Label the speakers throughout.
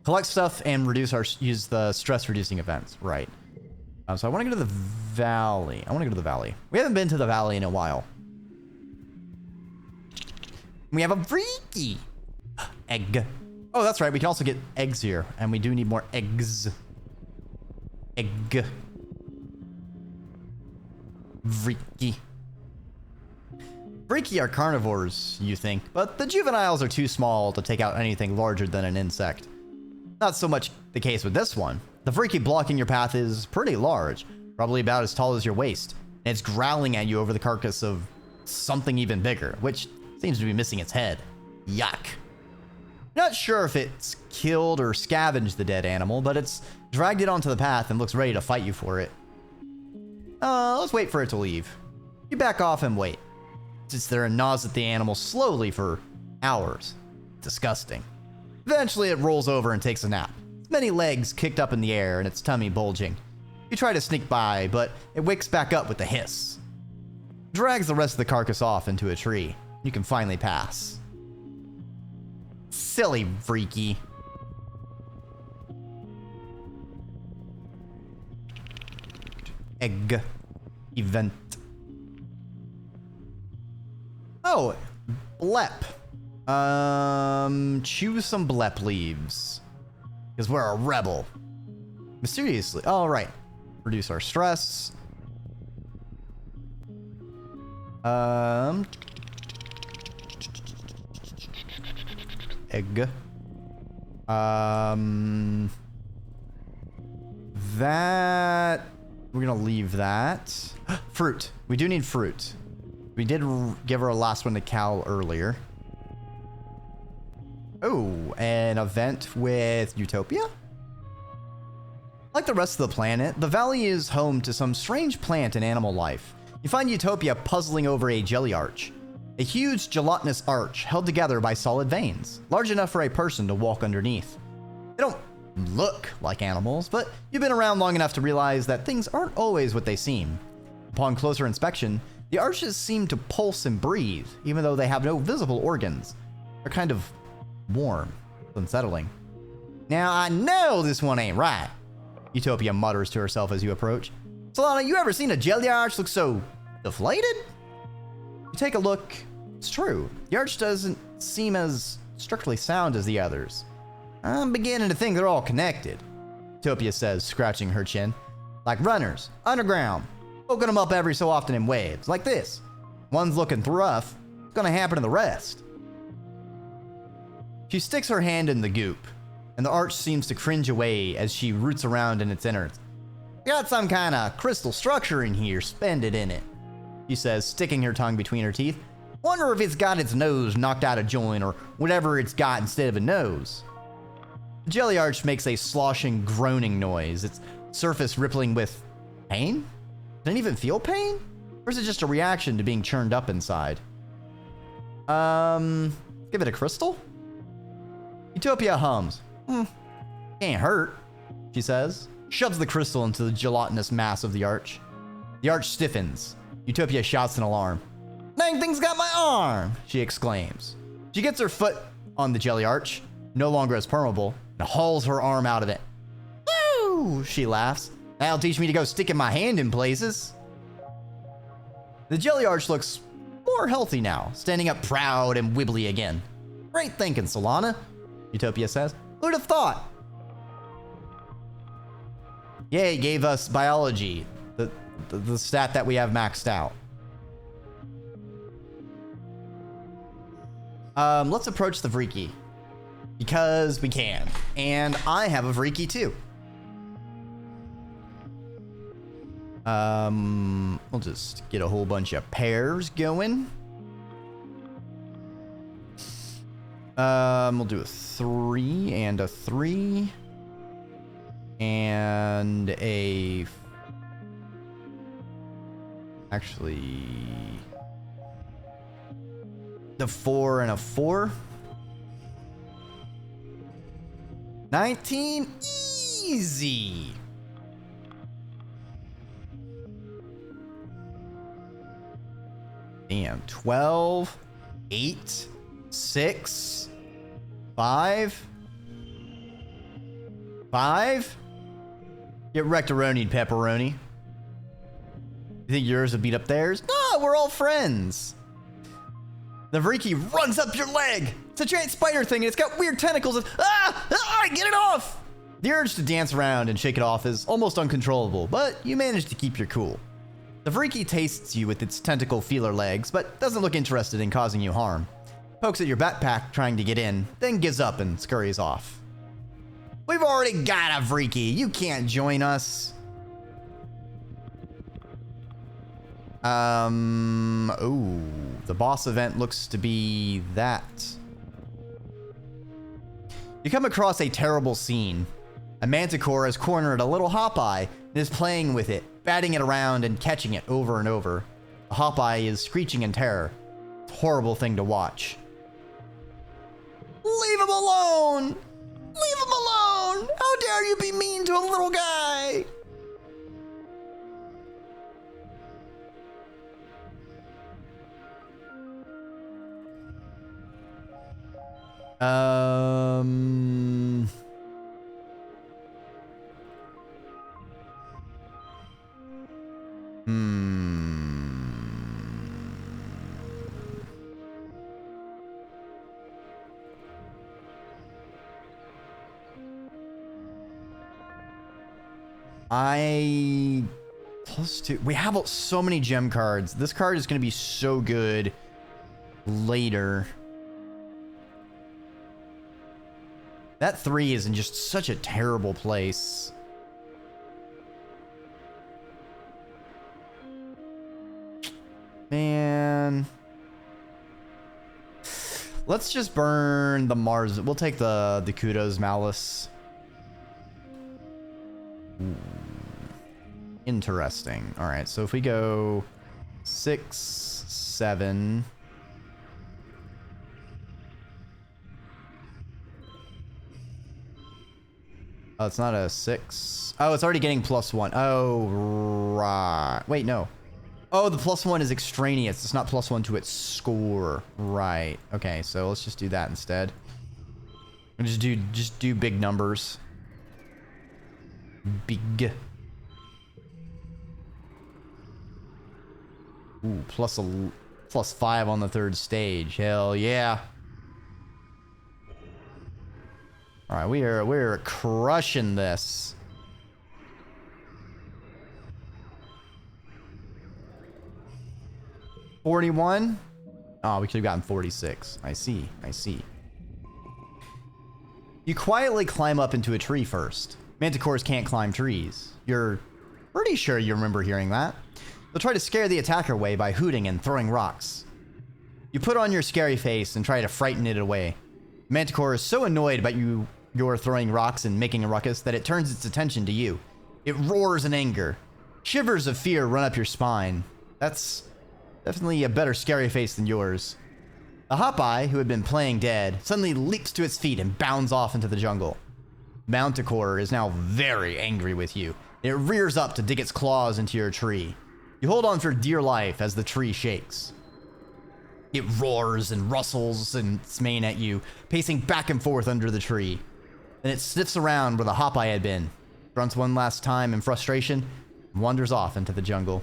Speaker 1: Collect stuff and use the stress reducing events. Right. So I want to go to the valley. We haven't been to the valley in a while. We have a freaky egg. Oh, that's right. We can also get eggs here. And we do need more eggs. Egg. Freaky. Freaky are carnivores, you think, but the juveniles are too small to take out anything larger than an insect. Not so much the case with this one. The freaky blocking your path is pretty large, probably about as tall as your waist, and it's growling at you over the carcass of something even bigger, which seems to be missing its head. Yuck. Not sure if it's killed or scavenged the dead animal, but it's dragged it onto the path and looks ready to fight you for it. Let's wait for it to leave. You back off and wait. Sits there and gnaws at the animal slowly for hours. Disgusting. Eventually it rolls over and takes a nap. Its many legs kicked up in the air and its tummy bulging. You try to sneak by, but it wakes back up with a hiss. Drags the rest of the carcass off into a tree. You can finally pass. Silly freaky. Egg. Event. Oh, blep. Choose some blep leaves. Because we're a rebel. Mysteriously. All right. Reduce our stress. Egg. That... We're gonna leave that. Fruit. We do need fruit. We did give her a last one to Cal earlier. Oh, an event with Utopia? Like the rest of the planet, the valley is home to some strange plant and animal life. You find Utopia puzzling over a jelly arch. A huge gelatinous arch held together by solid veins, large enough for a person to walk underneath. They don't look like animals, but you've been around long enough to realize that things aren't always what they seem. Upon closer inspection, the arches seem to pulse and breathe, even though they have no visible organs. They're kind of warm, unsettling. Now I know this one ain't right, Utopia mutters to herself as you approach. Solana, you ever seen a jelly arch look so deflated? You take a look. It's true. The arch doesn't seem as structurally sound as the others. I'm beginning to think they're all connected, Utopia says, scratching her chin. Like runners, underground, poking them up every so often in waves, like this. One's looking rough. What's gonna happen to the rest? She sticks her hand in the goop, and the arch seems to cringe away as she roots around in its innards. Got some kind of crystal structure in here suspended in it, she says, sticking her tongue between her teeth. Wonder if it's got its nose knocked out of joint or whatever it's got instead of a nose. The jelly arch makes a sloshing, groaning noise, its surface rippling with pain? Does it even feel pain? Or is it just a reaction to being churned up inside? Give it a crystal? Utopia hums. Can't hurt, she says. Shoves the crystal into the gelatinous mass of the arch. The arch stiffens. Utopia shouts in alarm. Dang thing's got my arm, she exclaims. She gets her foot on the jelly arch, no longer as permeable, and hauls her arm out of it. Woo, she laughs. That'll teach me to go sticking my hand in places. The jelly arch looks more healthy now, standing up proud and wibbly again. Great thinking, Solana, Utopia says. Who'd have thought? Yay, gave us biology, the stat that we have maxed out. Let's approach the Vriki. Because we can. And I have a Vriki too. We'll just get a whole bunch of pairs going. We'll do a 3 and a 3. And a... Actually... The 4 and a 4. 19? Easy! Damn. 12, 8, 6, 5. 5? Get wrecked-a-ronied, pepperoni. You think yours would beat up theirs? No, we're all friends. The Dreki runs up your leg. It's a giant spider thing, and it's got weird tentacles. And, get it off! The urge to dance around and shake it off is almost uncontrollable, but you manage to keep your cool. The Dreki tastes you with its tentacle feeler legs, but doesn't look interested in causing you harm. Pokes at your backpack trying to get in, then gives up and scurries off. We've already got a Dreki. You can't join us. Ooh, the boss event looks to be that. You come across a terrible scene. A manticore has cornered a little Hopeye and is playing with it, batting it around and catching it over and over. The Hopeye is screeching in terror. It's a horrible thing to watch. Leave him alone! Leave him alone! How dare you be mean to a little guy! +2. We have so many gem cards. This card is going to be so good later. That 3 is in just such a terrible place. Man. Let's just burn the Mars. We'll take the Kudos Malice. Ooh. Interesting. All right, so if we go 6, 7. Oh, it's not a 6. Oh, it's already getting +1. Oh, right. Wait, no. Oh, the +1 is extraneous. It's not +1 to its score. Right. Okay, so let's just do that instead. And just do big numbers. Big. Ooh, +5 on the 3rd stage. Hell yeah. All right, we're crushing this. $41? Oh, we could have gotten 46. I see. You quietly climb up into a tree first. Manticores can't climb trees. You're pretty sure you remember hearing that. They'll try to scare the attacker away by hooting and throwing rocks. You put on your scary face and try to frighten it away. Manticore is so annoyed about you're throwing rocks and making a ruckus that it turns its attention to you. It roars in anger. Shivers of fear run up your spine. That's definitely a better scary face than yours. The Hopeye, who had been playing dead, suddenly leaps to its feet and bounds off into the jungle. Manticore is now very angry with you. It rears up to dig its claws into your tree. You hold on for dear life as the tree shakes. It roars and rustles and its mane at you, pacing back and forth under the tree. Then it sniffs around where the Hopeye had been, grunts one last time in frustration, and wanders off into the jungle.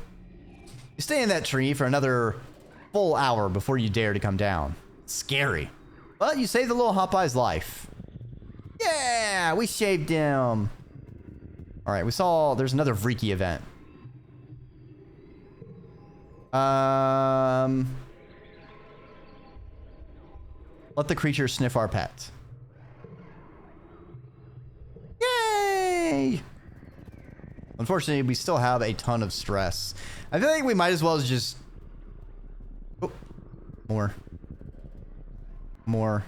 Speaker 1: You stay in that tree for another full hour before you dare to come down. It's scary, but you save the little Hopeye's life. Yeah, we shaved him. All right, there's another Dreki event. Let the creature sniff our pet. Yay! Unfortunately, we still have a ton of stress. I feel like we might as well just... Oh, more.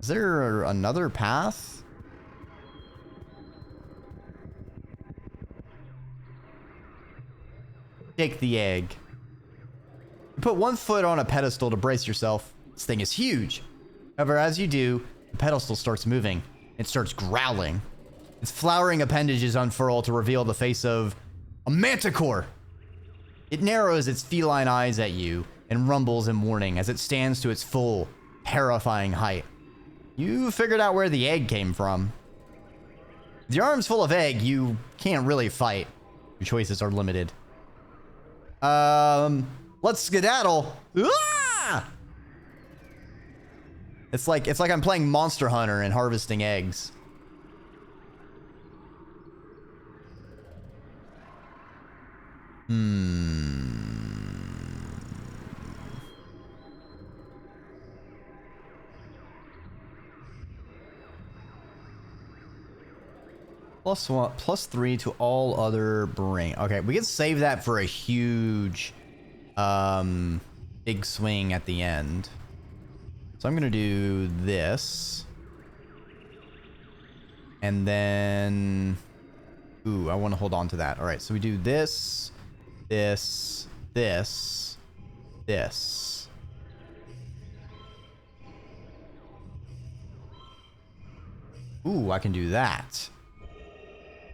Speaker 1: Is there another path? Take the egg. You put one foot on a pedestal to brace yourself. This thing is huge. However, as you do, the pedestal starts moving. It starts growling. Its flowering appendages unfurl to reveal the face of a manticore. It narrows its feline eyes at you and rumbles in warning as it stands to its full, terrifying height. You figured out where the egg came from. With your arms full of egg, you can't really fight. Your choices are limited. Let's skedaddle. Ah! It's like I'm playing Monster Hunter and harvesting eggs. +1, +3 to all other brain. Okay, we can save that for a huge, big swing at the end. So I'm gonna do this. And then... Ooh, I want to hold on to that. All right, so we do this, this, this, this. Ooh, I can do that.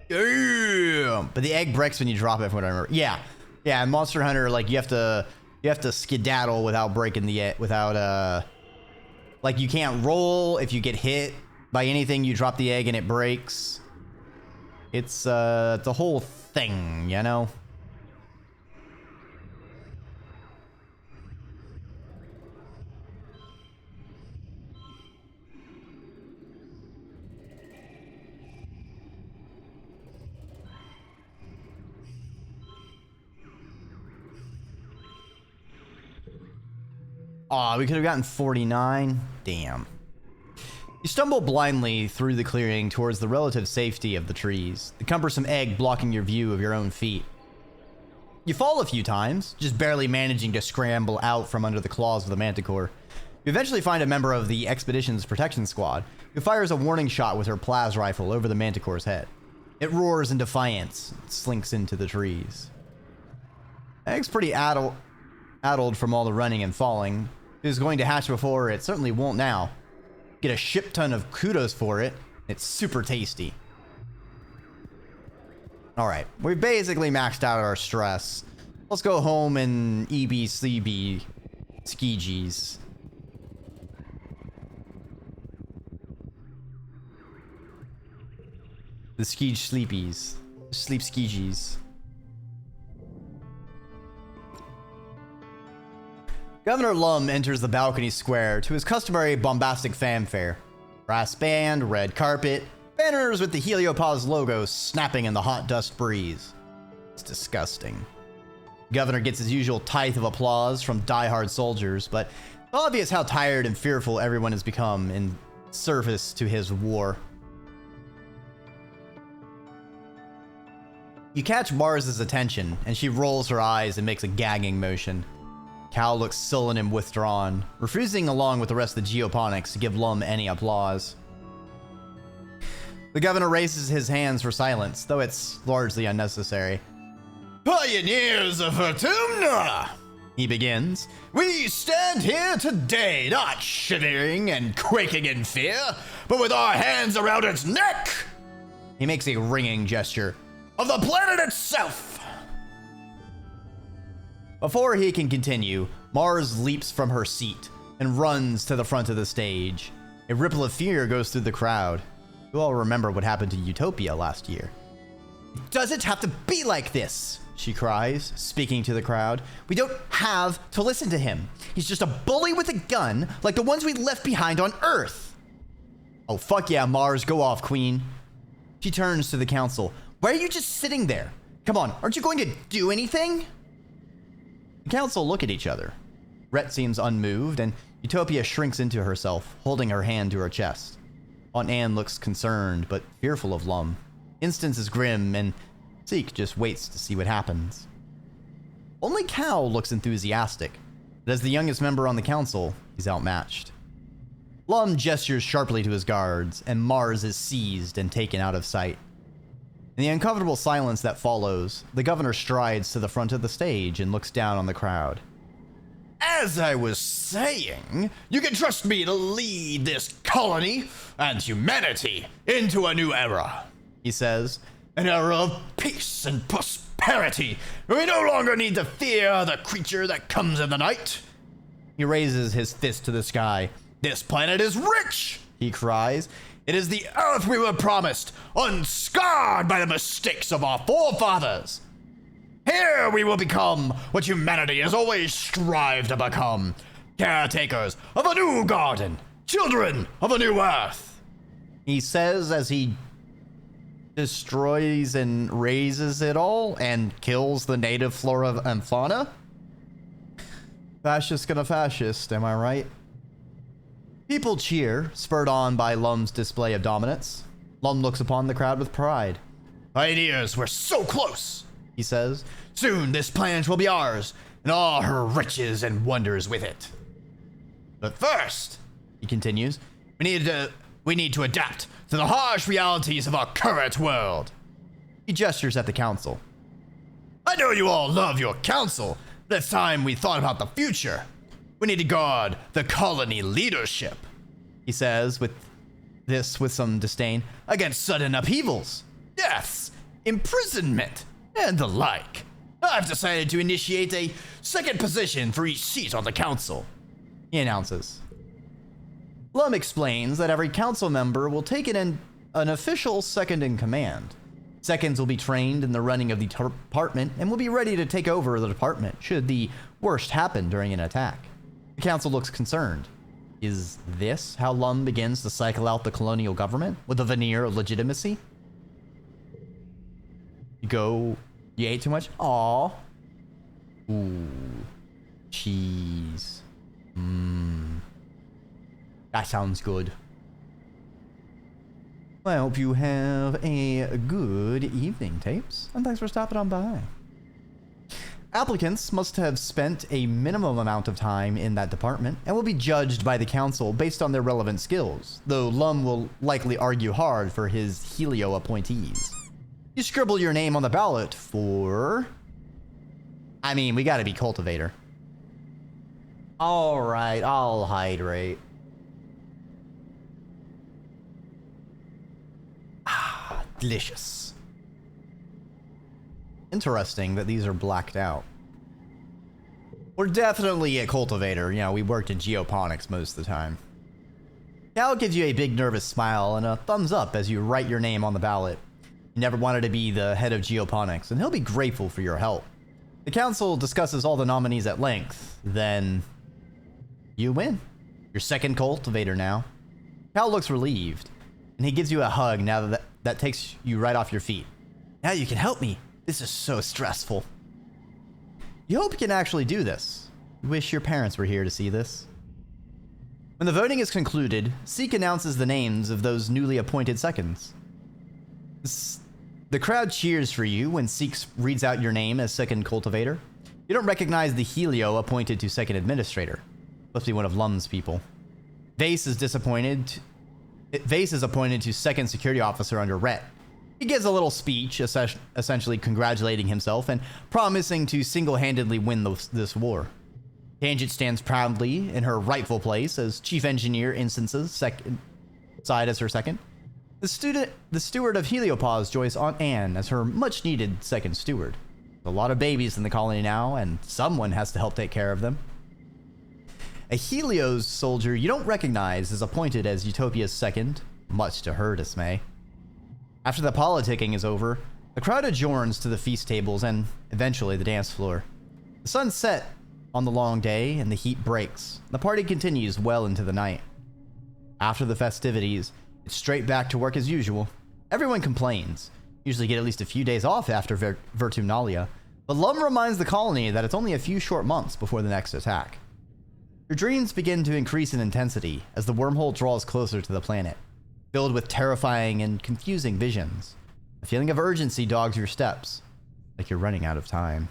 Speaker 1: Damn! But the egg breaks when you drop it, from what I remember. Yeah. Yeah, in Monster Hunter, like, you have to skedaddle without breaking the egg, without, like, you can't roll if you get hit by anything, you drop the egg and it breaks. It's the whole thing, you know? Aw, we could have gotten 49. Damn. You stumble blindly through the clearing towards the relative safety of the trees, the cumbersome egg blocking your view of your own feet. You fall a few times, just barely managing to scramble out from under the claws of the manticore. You eventually find a member of the Expedition's protection squad, who fires a warning shot with her plas rifle over the manticore's head. It roars in defiance, and slinks into the trees. The egg's pretty addled from all the running and falling. It was going to hatch before, it certainly won't now. Get a shit ton of kudos for it. It's super tasty. Alright, we basically maxed out our stress. Let's go home and EB-CB skeegees. The skeege sleepies. Sleep skeegees. Governor Lum enters the balcony square to his customary bombastic fanfare. Brass band, red carpet, banners with the Heliopause logo snapping in the hot dust breeze. It's disgusting. Governor gets his usual tithe of applause from diehard soldiers, but it's obvious how tired and fearful everyone has become in service to his war. You catch Mars's attention, and she rolls her eyes and makes a gagging motion. Cal looks sullen and withdrawn, refusing along with the rest of the geoponics to give Lum any applause. The governor raises his hands for silence, though it's largely unnecessary. Pioneers of Vertumna, he begins. We stand here today, not shivering and quaking in fear, but with our hands around its neck. He makes a ringing gesture. Of the planet itself. Before he can continue, Mars leaps from her seat and runs to the front of the stage. A ripple of fear goes through the crowd. You all remember what happened to Utopia last year. Does it have to be like this? She cries, speaking to the crowd. We don't have to listen to him. He's just a bully with a gun, like the ones we left behind on Earth. Oh, fuck yeah, Mars, go off, queen. She turns to the council. Why are you just sitting there? Come on, aren't you going to do anything? The council look at each other. Rhett seems unmoved, and Utopia shrinks into herself, holding her hand to her chest. Aunt Anne looks concerned, but fearful of Lum. Instance is grim, and Zeke just waits to see what happens. Only Cal looks enthusiastic, but as the youngest member on the council, he's outmatched. Lum gestures sharply to his guards, and Mars is seized and taken out of sight. In the uncomfortable silence that follows, the governor strides to the front of the stage and looks down on the crowd. As I was saying, you can trust me to lead this colony and humanity into a new era, he says. An era of peace and prosperity, where we no longer need to fear the creature that comes in the night. He raises his fist to the sky. This planet is rich, he cries. It is the earth we were promised, unscarred by the mistakes of our forefathers. Here we will become what humanity has always strived to become, caretakers of a new garden, children of a new earth. He says as he destroys and raises it all and kills the native flora and fauna. Fascist gonna fascist, am I right? People cheer, spurred on by Lum's display of dominance. Lum looks upon the crowd with pride. Pioneers, we're so close, he says. Soon this planet will be ours, and all her riches and wonders with it. But first, he continues, we need to adapt to the harsh realities of our current world. He gestures at the council. I know you all love your council, but it's time we thought about the future. We need to guard the colony leadership, he says with some disdain, against sudden upheavals, deaths, imprisonment, and the like. I've decided to initiate a second position for each seat on the council, he announces. Lum explains that every council member will take an official second in command. Seconds will be trained in the running of the department and will be ready to take over the department should the worst happen during an attack. The council looks concerned. Is this how Lum begins to cycle out the colonial government with a veneer of legitimacy? You ate too much? Aw. Ooh. Cheese. That sounds good. I hope you have a good evening, Tapes, and thanks for stopping on by. Applicants must have spent a minimum amount of time in that department and will be judged by the council based on their relevant skills, though Lum will likely argue hard for his Helio appointees. You scribble your name on the ballot for... we gotta be cultivator. Alright, I'll hydrate. Delicious. Interesting that these are blacked out. We're definitely a cultivator. You know, we worked in geoponics most of the time. Cal gives you a big nervous smile and a thumbs up as you write your name on the ballot. You never wanted to be the head of geoponics, and he'll be grateful for your help. The council discusses all the nominees at length. Then you win. You're second cultivator now. Cal looks relieved, and he gives you a hug now that takes you right off your feet. Now you can help me. This is so stressful. You hope you can actually do this. You wish your parents were here to see this. When the voting is concluded, Seek announces the names of those newly appointed seconds. The crowd cheers for you when Seek reads out your name as second cultivator. You don't recognize the Helio appointed to second administrator. Must be one of Lum's people. Vase is appointed to second security officer under Rhett. He gives a little speech, essentially congratulating himself and promising to single-handedly win this war. Tangent stands proudly in her rightful place as chief engineer, instances second side as her second. The steward of Heliopause joins Aunt Anne as her much-needed second steward. A lot of babies in the colony now, and someone has to help take care of them. A Helios soldier you don't recognize is appointed as Utopia's second, much to her dismay. After the politicking is over, the crowd adjourns to the feast tables and, eventually, the dance floor. The sun set on the long day and the heat breaks. The party continues well into the night. After the festivities, it's straight back to work as usual. Everyone complains. Usually get at least a few days off after Virtunalia, but Lum reminds the colony that it's only a few short months before the next attack. Your dreams begin to increase in intensity as the wormhole draws closer to the planet, filled with terrifying and confusing visions. A feeling of urgency dogs your steps, like you're running out of time.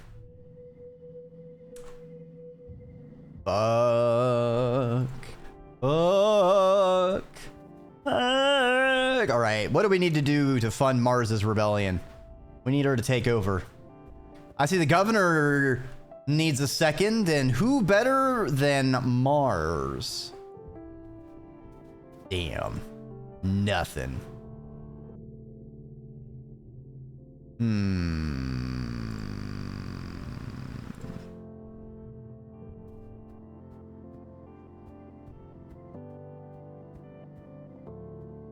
Speaker 1: Fuck. Alright, what do we need to do to fund Mars's rebellion? We need her to take over. I see the governor needs a second, and who better than Mars? Damn. Nothing.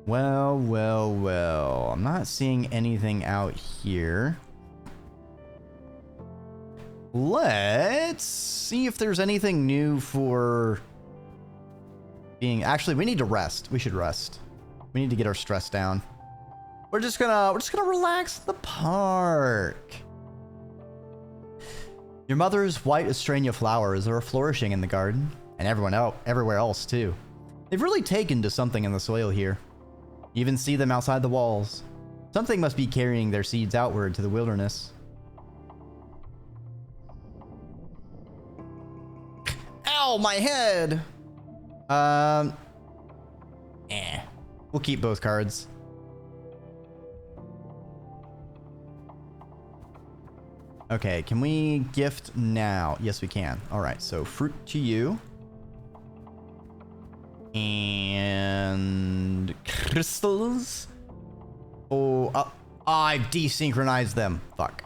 Speaker 1: Well, well, well. I'm not seeing anything out here. Let's see if there's anything new for being... Actually, we need to rest. We should rest. We need to get our stress down. We're just gonna relax at the park. Your mother's white Australia flowers are flourishing in the garden, and everywhere else too. They've really taken to something in the soil here. You even see them outside the walls. Something must be carrying their seeds outward to the wilderness. Ow, my head! We'll keep both cards. Okay, can we gift now? Yes, we can. All right, so fruit to you. And crystals. Oh, I've desynchronized them. Fuck.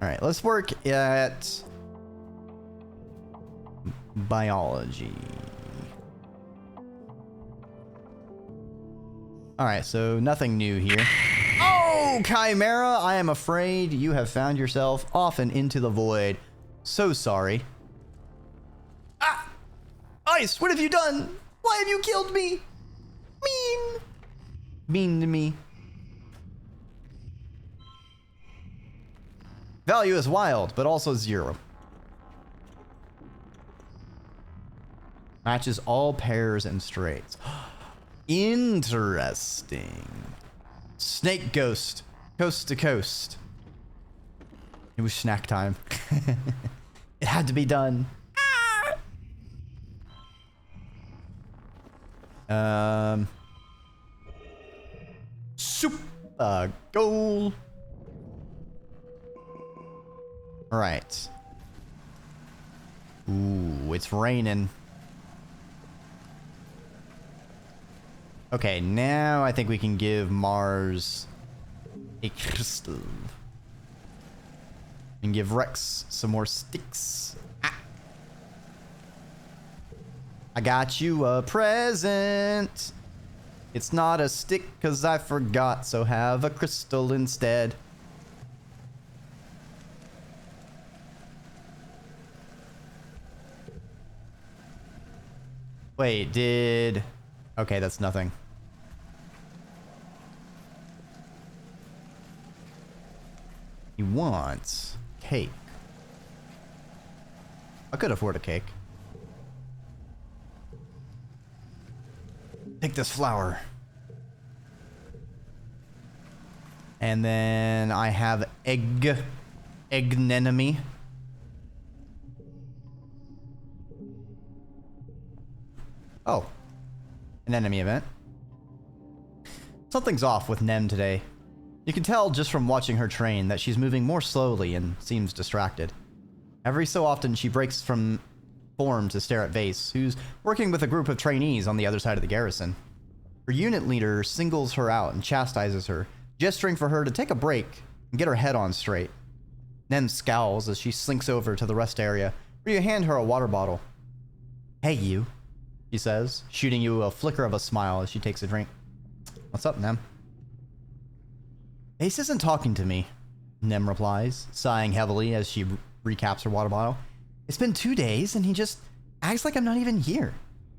Speaker 1: All right, let's work at biology. All right, so nothing new here. Oh, Chimera, I am afraid you have found yourself off and into the void. So sorry. Ah! Ice, what have you done? Why have you killed me? Mean. Mean to me. Value is wild, but also 0. Matches all pairs and straights. Interesting. Snake ghost. Coast to coast. It was snack time. It had to be done. Super goal. All right. Ooh, it's raining. Okay, now I think we can give Mars a crystal. And give Rex some more sticks. Ah. I got you a present. It's not a stick because I forgot, so have a crystal instead. Wait, did... Okay, that's nothing. He wants cake. I could afford a cake. Take this flower. And then I have anemone. Oh. An enemy event. Something's off with Nem today. You can tell just from watching her train that she's moving more slowly and seems distracted. Every so often she breaks from form to stare at Vase, who's working with a group of trainees on the other side of the garrison. Her unit leader singles her out and chastises her, gesturing for her to take a break and get her head on straight. Nem scowls as she slinks over to the rest area, where you hand her a water bottle. Hey you, she says, shooting you a flicker of a smile as she takes a drink. What's up, Nem? Ace isn't talking to me, Nem replies, sighing heavily as she recaps her water bottle. It's been 2 days and he just acts like I'm not even here.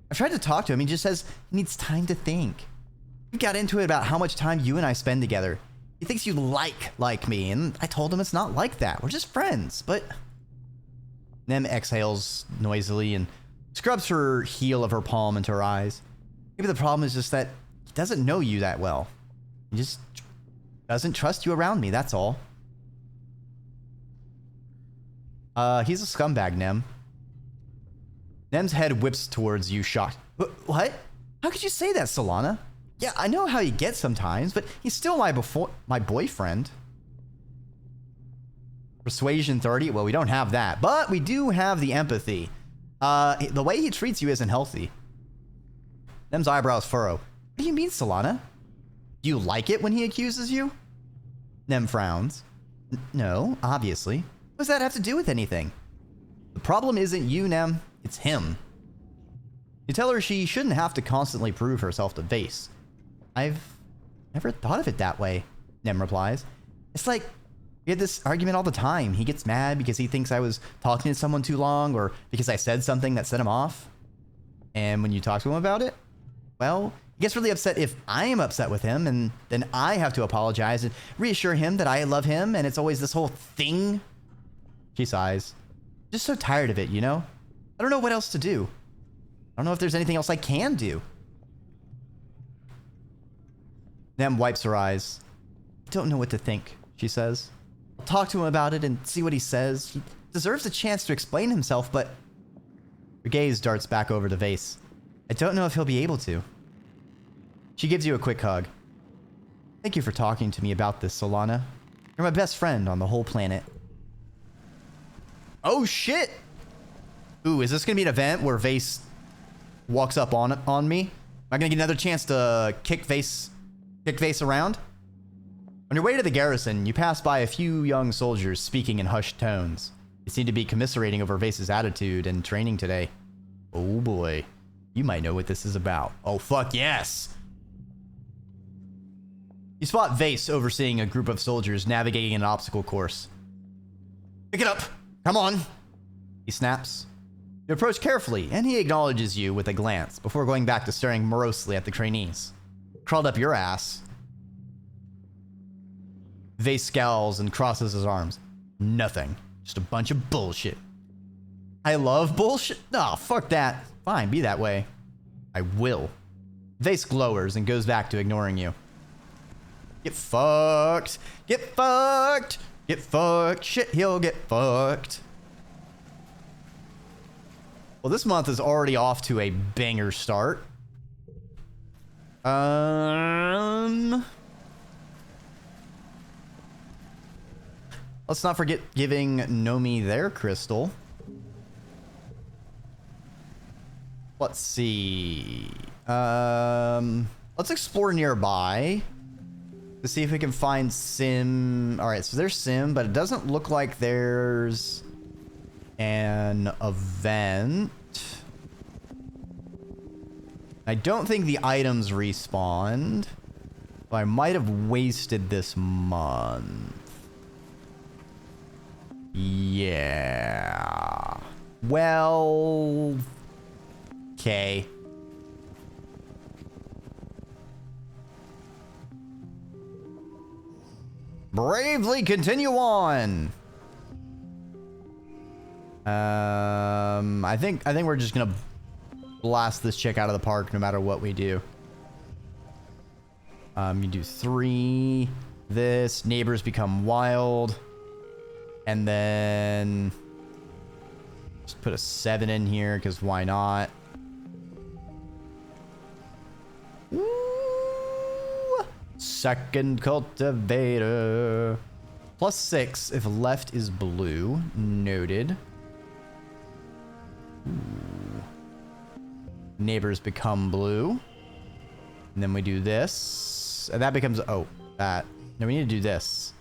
Speaker 1: I've tried to talk to him, he just says he needs time to think. We got into it about how much time you and I spend together. He thinks you like me, and I told him it's not like that. We're just friends, but... Nem exhales noisily and scrubs her heel of her palm into her eyes. Maybe the problem is just that he doesn't know you that well. He just doesn't trust you around me, that's all. He's a scumbag, Nem. Nem's head whips towards you, shocked. What? How could you say that, Solana? Yeah, I know how he gets sometimes, but he's still my boyfriend. Persuasion 30? Well, we don't have that, but we do have the empathy. The way he treats you isn't healthy. Nem's eyebrows furrow. What do you mean, Solana? Do you like it when he accuses you? Nem frowns. No, obviously. What does that have to do with anything? The problem isn't you, Nem. It's him. You tell her she shouldn't have to constantly prove herself to Vase. I've never thought of it that way, Nem replies. It's like we had this argument all the time. He gets mad because he thinks I was talking to someone too long or because I said something that set him off. And when you talk to him about it, well, he gets really upset if I am upset with him, and then I have to apologize and reassure him that I love him, and it's always this whole thing. She sighs. Just so tired of it, you know? I don't know what else to do. I don't know if there's anything else I can do. Nem wipes her eyes. I don't know what to think, she says. I'll talk to him about it and see what he says. He deserves a chance to explain himself, but... Her gaze darts back over the vase. I don't know if he'll be able to. She gives you a quick hug. Thank you for talking to me about this, Solana. You're my best friend on the whole planet. Oh shit! Ooh, is this gonna be an event where Vase walks up on me? Am I gonna get another chance to kick Vase around? On your way to the garrison, you pass by a few young soldiers speaking in hushed tones. They seem to be commiserating over Vase's attitude and training today. Oh boy, you might know what this is about. Oh fuck yes! You spot Vase overseeing a group of soldiers navigating an obstacle course. Pick it up! Come on! He snaps. You approach carefully, and he acknowledges you with a glance before going back to staring morosely at the trainees. Crawled up your ass. Vase scowls and crosses his arms. Nothing. Just a bunch of bullshit. I love bullshit? Nah, fuck that. Fine, be that way. I will. Vase glowers and goes back to ignoring you. Get fucked. Get fucked. Get fucked. Shit, he'll get fucked. Well, this month is already off to a banger start. Let's not forget giving Nomi their crystal. Let's see. Let's explore nearby to see if we can find Sim. All right, so there's Sim, but it doesn't look like there's an event. I don't think the items respawned, but I might have wasted this month. Yeah. Well, okay. Bravely continue on. I think we're just gonna blast this chick out of the park no matter what we do. You do 3. This neighbors become wild, and then just put a 7 in here because why not? Ooh, second cultivator. +6 if left is blue. Noted. Ooh. Neighbors become blue. And then we do this. And that becomes... Oh, that. No, we need to do this.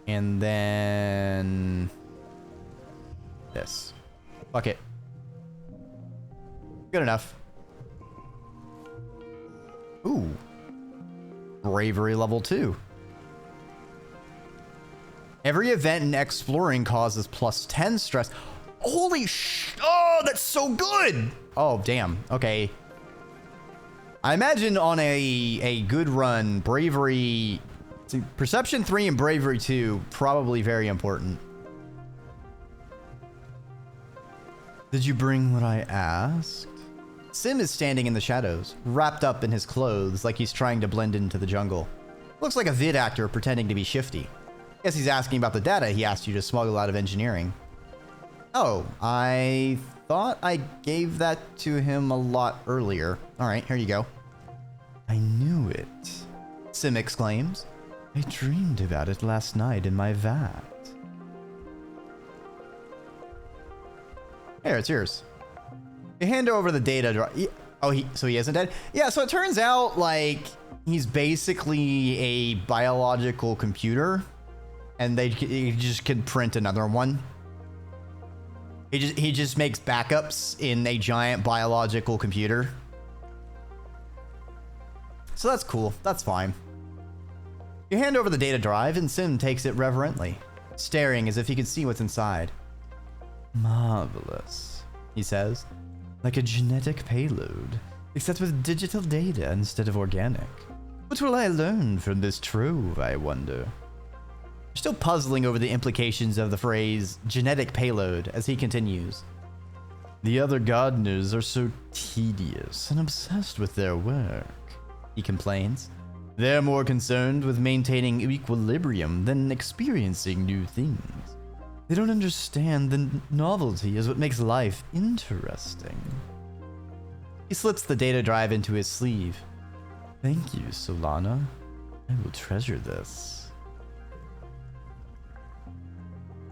Speaker 1: And then... this. Fuck it. Good enough. Ooh. Bravery level 2. Every event in exploring causes +10 stress. Holy sh... Oh, that's so good! Oh, damn. Okay. I imagine on a good run, bravery... See, perception 3 and bravery 2, probably very important. Did you bring what I asked? Sim is standing in the shadows, wrapped up in his clothes like he's trying to blend into the jungle. Looks like a vid actor pretending to be shifty. Guess he's asking about the data he asked you to smuggle out of engineering. Oh, I thought I gave that to him a lot earlier. All right, here you go. I knew it, Sim exclaims. I dreamed about it last night in my vat. Here, it's yours. You hand over the data. Oh, so he isn't dead? Yeah, so it turns out, like, he's basically a biological computer, and he just can print another one. He just makes backups in a giant biological computer. so that's cool. That's fine. You hand over the data drive, and Sim takes it reverently, staring as if he could see what's inside. Marvelous, he says. Like a genetic payload, except with digital data instead of organic. What will I learn from this trove, I wonder? You're still puzzling over the implications of the phrase genetic payload as he continues. The other gardeners are so tedious and obsessed with their work, he complains. They're more concerned with maintaining equilibrium than experiencing new things. They don't understand the novelty is what makes life interesting. He slips the data drive into his sleeve. Thank you, Solana. I will treasure this.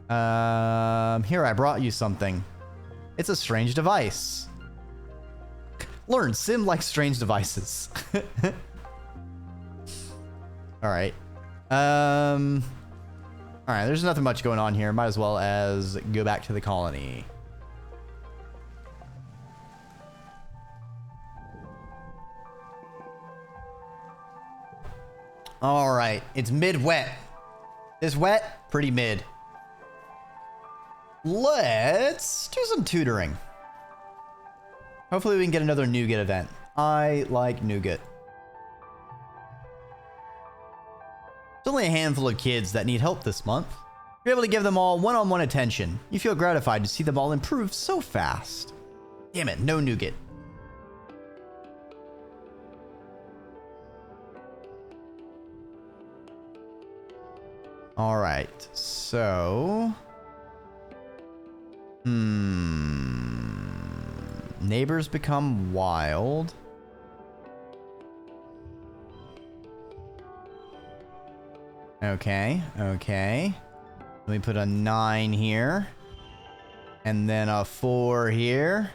Speaker 1: Here, I brought you something. It's a strange device. Learn, Sim likes strange devices. Alright. Alright, there's nothing much going on here. Might as well as go back to the colony. Alright, it's mid-wet. This wet, pretty mid. Let's do some tutoring. Hopefully we can get another nougat event. I like nougat. There's only a handful of kids that need help this month. You're able to give them all one-on-one attention. You feel gratified to see them all improve so fast. Damn it, no nougat. Alright, so... Neighbors become wild. Okay, okay. Let me put a 9 here. And then a 4 here.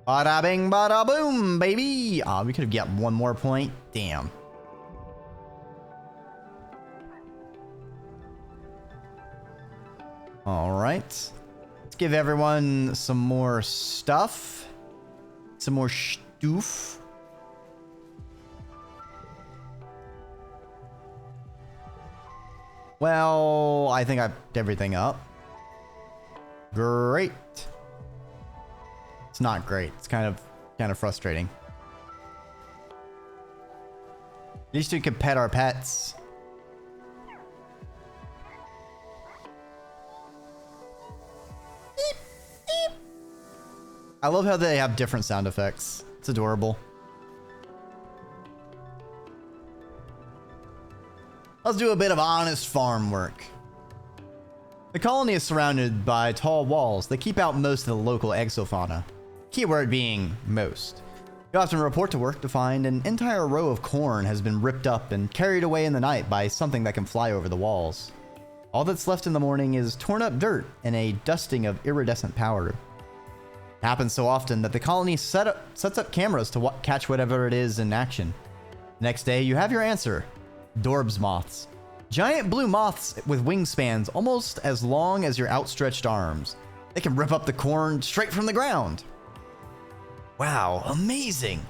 Speaker 1: Bada bing, bada boom, baby! Ah, we could have got one more point. Damn. Alright. Let's give everyone some more stuff. Some more stoof. Well, I think I picked everything up. Great. It's not great. It's kind of frustrating. At least we could pet our pets. Beep, beep. I love how they have different sound effects. It's adorable. Let's do a bit of honest farm work. The colony is surrounded by tall walls that keep out most of the local exofauna. Keyword being most. You often report to work to find an entire row of corn has been ripped up and carried away in the night by something that can fly over the walls. All that's left in the morning is torn up dirt and a dusting of iridescent powder. It happens so often that the colony sets up cameras to catch whatever it is in action. Next day, you have your answer. Dorbs moths. Giant blue moths with wingspans almost as long as your outstretched arms. They can rip up the corn straight from the ground. Wow, amazing,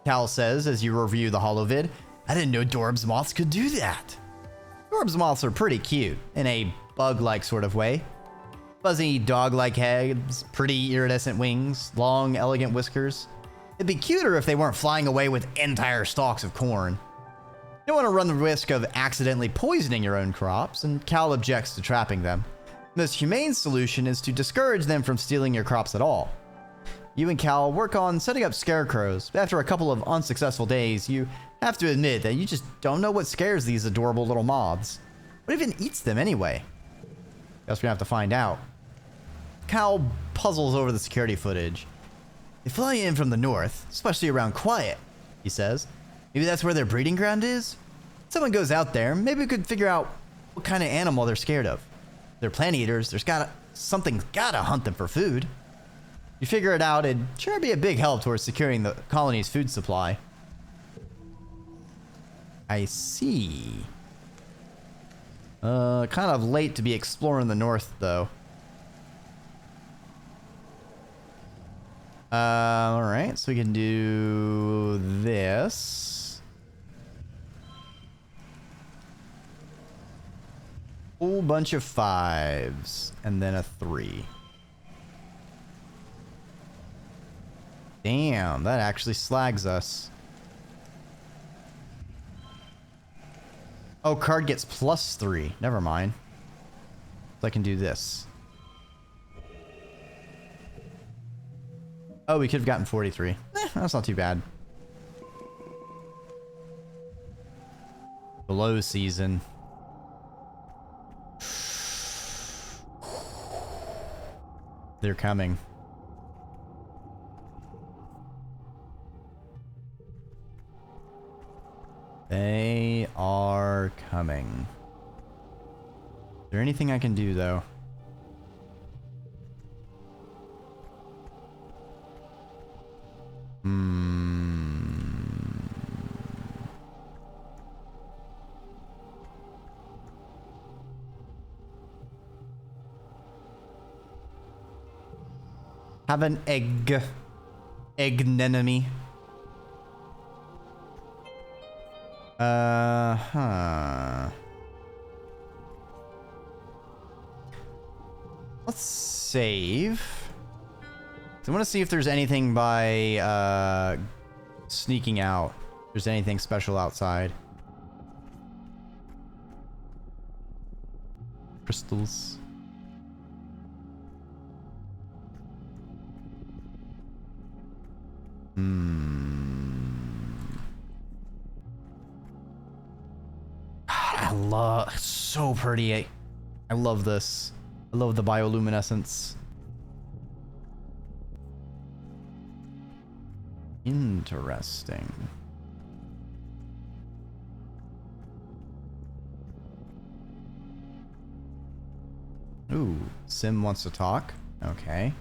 Speaker 1: Cal says as you review the holovid. I didn't know Dorbs moths could do that. Dorbs moths are pretty cute, in a bug-like sort of way. Fuzzy dog-like heads, pretty iridescent wings, long, elegant whiskers. It'd be cuter if they weren't flying away with entire stalks of corn. You don't want to run the risk of accidentally poisoning your own crops, and Cal objects to trapping them. The most humane solution is to discourage them from stealing your crops at all. You and Cal work on setting up scarecrows, but after a couple of unsuccessful days, you have to admit that you just don't know what scares these adorable little moths. What even eats them anyway? Guess we have to find out. Cal puzzles over the security footage. They fly in from the north, especially around quiet, he says. Maybe that's where their breeding ground is? If someone goes out there, maybe we could figure out what kind of animal they're scared of. If they're plant eaters, something's gotta hunt them for food. You figure it out, it'd sure be a big help towards securing the colony's food supply. I see. Kind of late to be exploring the north, though. Alright, so we can do this. Whole bunch of 5s, and then a 3. Damn, that actually slags us. Oh, card gets +3. Never mind. So I can do this. Oh, we could have gotten 43. That's not too bad. Below season. They're coming. They are coming. Is there anything I can do, though? Have an enemy. Let's save. So I want to see if there's anything by sneaking out. If there's anything special outside. Crystals. I love, it's so pretty. I love this. I love the bioluminescence. Interesting. Ooh, Sim wants to talk. Okay.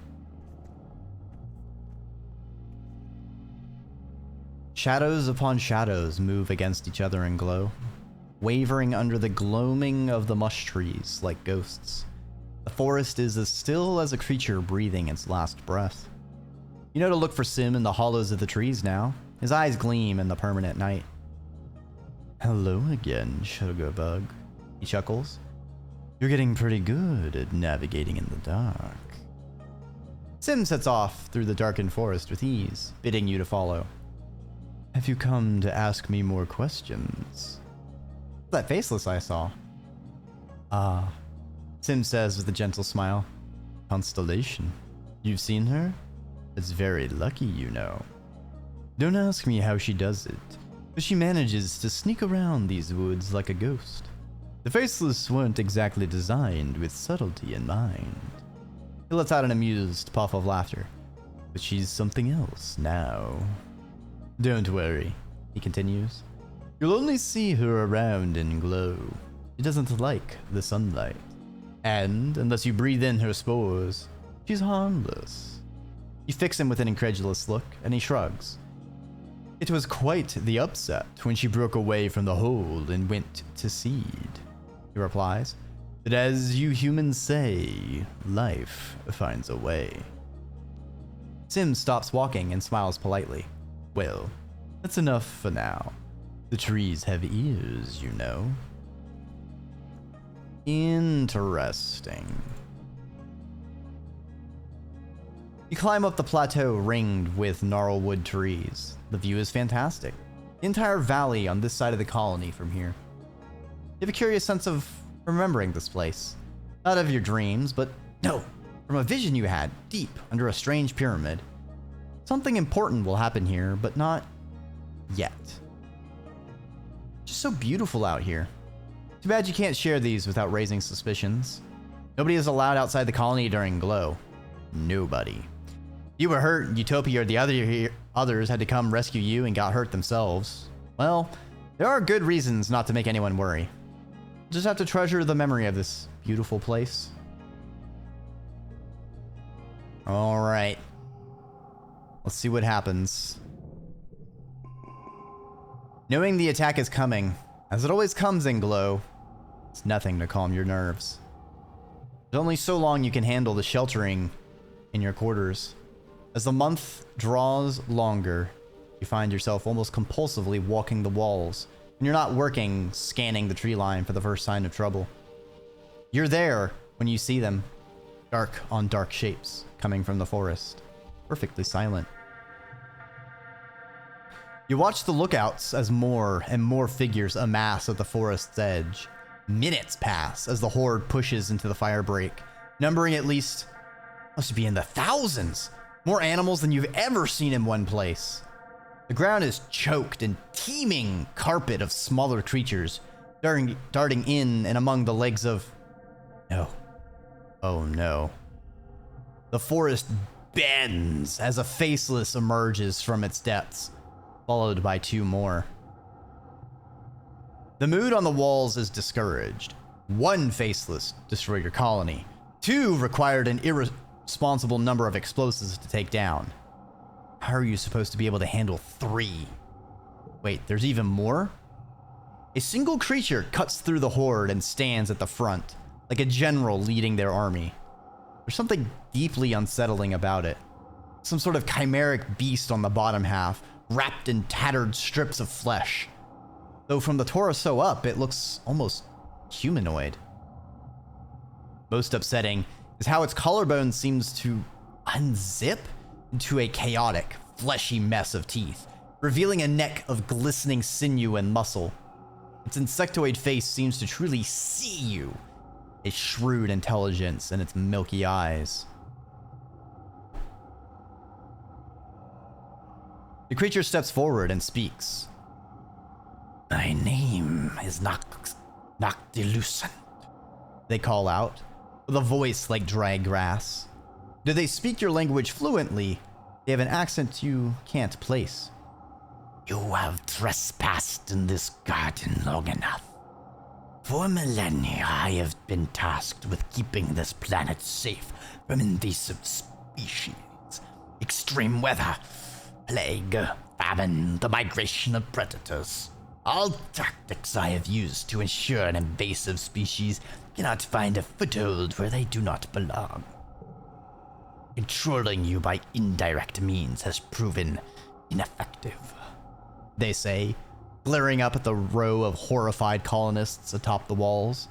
Speaker 1: Shadows upon shadows move against each other and glow, wavering under the gloaming of the mush trees like ghosts. The forest is as still as a creature breathing its last breath. You know to look for Sim in the hollows of the trees now. His eyes gleam in the permanent night. Hello again, Sugarbug. He chuckles. You're getting pretty good at navigating in the dark. Sim sets off through the darkened forest with ease, bidding you to follow. Have you come to ask me more questions? That faceless I saw. Ah, Sim says with a gentle smile. Constellation. You've seen her? It's very lucky, you know. Don't ask me how she does it, but she manages to sneak around these woods like a ghost. The faceless weren't exactly designed with subtlety in mind. He lets out an amused puff of laughter. But she's something else now. Don't worry, he continues. You'll only see her around in glow. She doesn't like the sunlight. And, unless you breathe in her spores, she's harmless. You fix him with an incredulous look, and he shrugs. It was quite the upset when she broke away from the hole and went to seed, he replies. But as you humans say, life finds a way. Sim stops walking and smiles politely. Well, that's enough for now. The trees have ears, you know. Interesting. You climb up the plateau ringed with gnarlwood trees. The view is fantastic. The entire valley on this side of the colony from here. You have a curious sense of remembering this place. Not of your dreams, but no, from a vision you had deep under a strange pyramid. Something important will happen here, but not yet. Just so beautiful out here. Too bad you can't share these without raising suspicions. Nobody is allowed outside the colony during Glow. Nobody. You were hurt, Utopia or the others had to come rescue you and got hurt themselves. Well, there are good reasons not to make anyone worry. Just have to treasure the memory of this beautiful place. Alright. Let's see what happens. Knowing the attack is coming, as it always comes in Glow, it's nothing to calm your nerves. There's only so long you can handle the sheltering in your quarters. As the month draws longer, you find yourself almost compulsively walking the walls, and you're not working, scanning the tree line for the first sign of trouble. You're there when you see them, dark on dark shapes coming from the forest, perfectly silent. You watch the lookouts as more and more figures amass at the forest's edge. Minutes pass as the horde pushes into the firebreak, numbering at least, must be in the thousands, more animals than you've ever seen in one place. The ground is choked in teeming carpet of smaller creatures, darting in and among the legs of... No. Oh no. The forest bends as a faceless emerges from its depths, followed by two more. The mood on the walls is discouraged. One faceless destroyed your colony. Two required an irresponsible number of explosives to take down. How are you supposed to be able to handle three? Wait, there's even more? A single creature cuts through the horde and stands at the front, like a general leading their army. There's something deeply unsettling about it. Some sort of chimeric beast on the bottom half, wrapped in tattered strips of flesh. Though from the torso up, it looks almost humanoid. Most upsetting is how its collarbone seems to unzip into a chaotic, fleshy mess of teeth, revealing a neck of glistening sinew and muscle. Its insectoid face seems to truly see you, a shrewd intelligence in its milky eyes. The creature steps forward and speaks. My name is Noctilucent, they call out, with a voice like dry grass. Do they speak your language fluently? They have an accent you can't place. You have trespassed in this garden long enough. For millennia, I have been tasked with keeping this planet safe from invasive species, extreme weather, plague, famine, the migration of predators. All tactics I have used to ensure an invasive species cannot find a foothold where they do not belong. Controlling you by indirect means has proven ineffective, they say, glaring up at the row of horrified colonists atop the walls.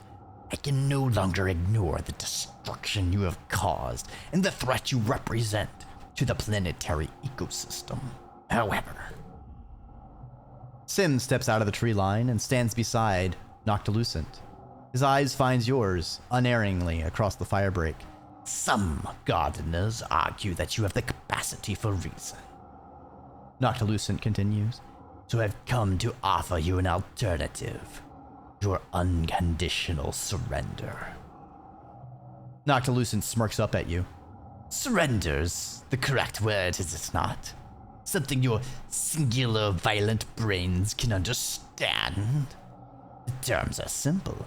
Speaker 1: I can no longer ignore the destruction you have caused and the threat you represent to the planetary ecosystem. However, Sim steps out of the tree line and stands beside Noctilucent. His eyes finds yours unerringly across the firebreak. Some gardeners argue that you have the capacity for reason, Noctilucent continues, so I've come to offer you an alternative. Your unconditional surrender. Noctilucent smirks up at you. Surrender's the correct word, is it not? Something your singular violent brains can understand. The terms are simple.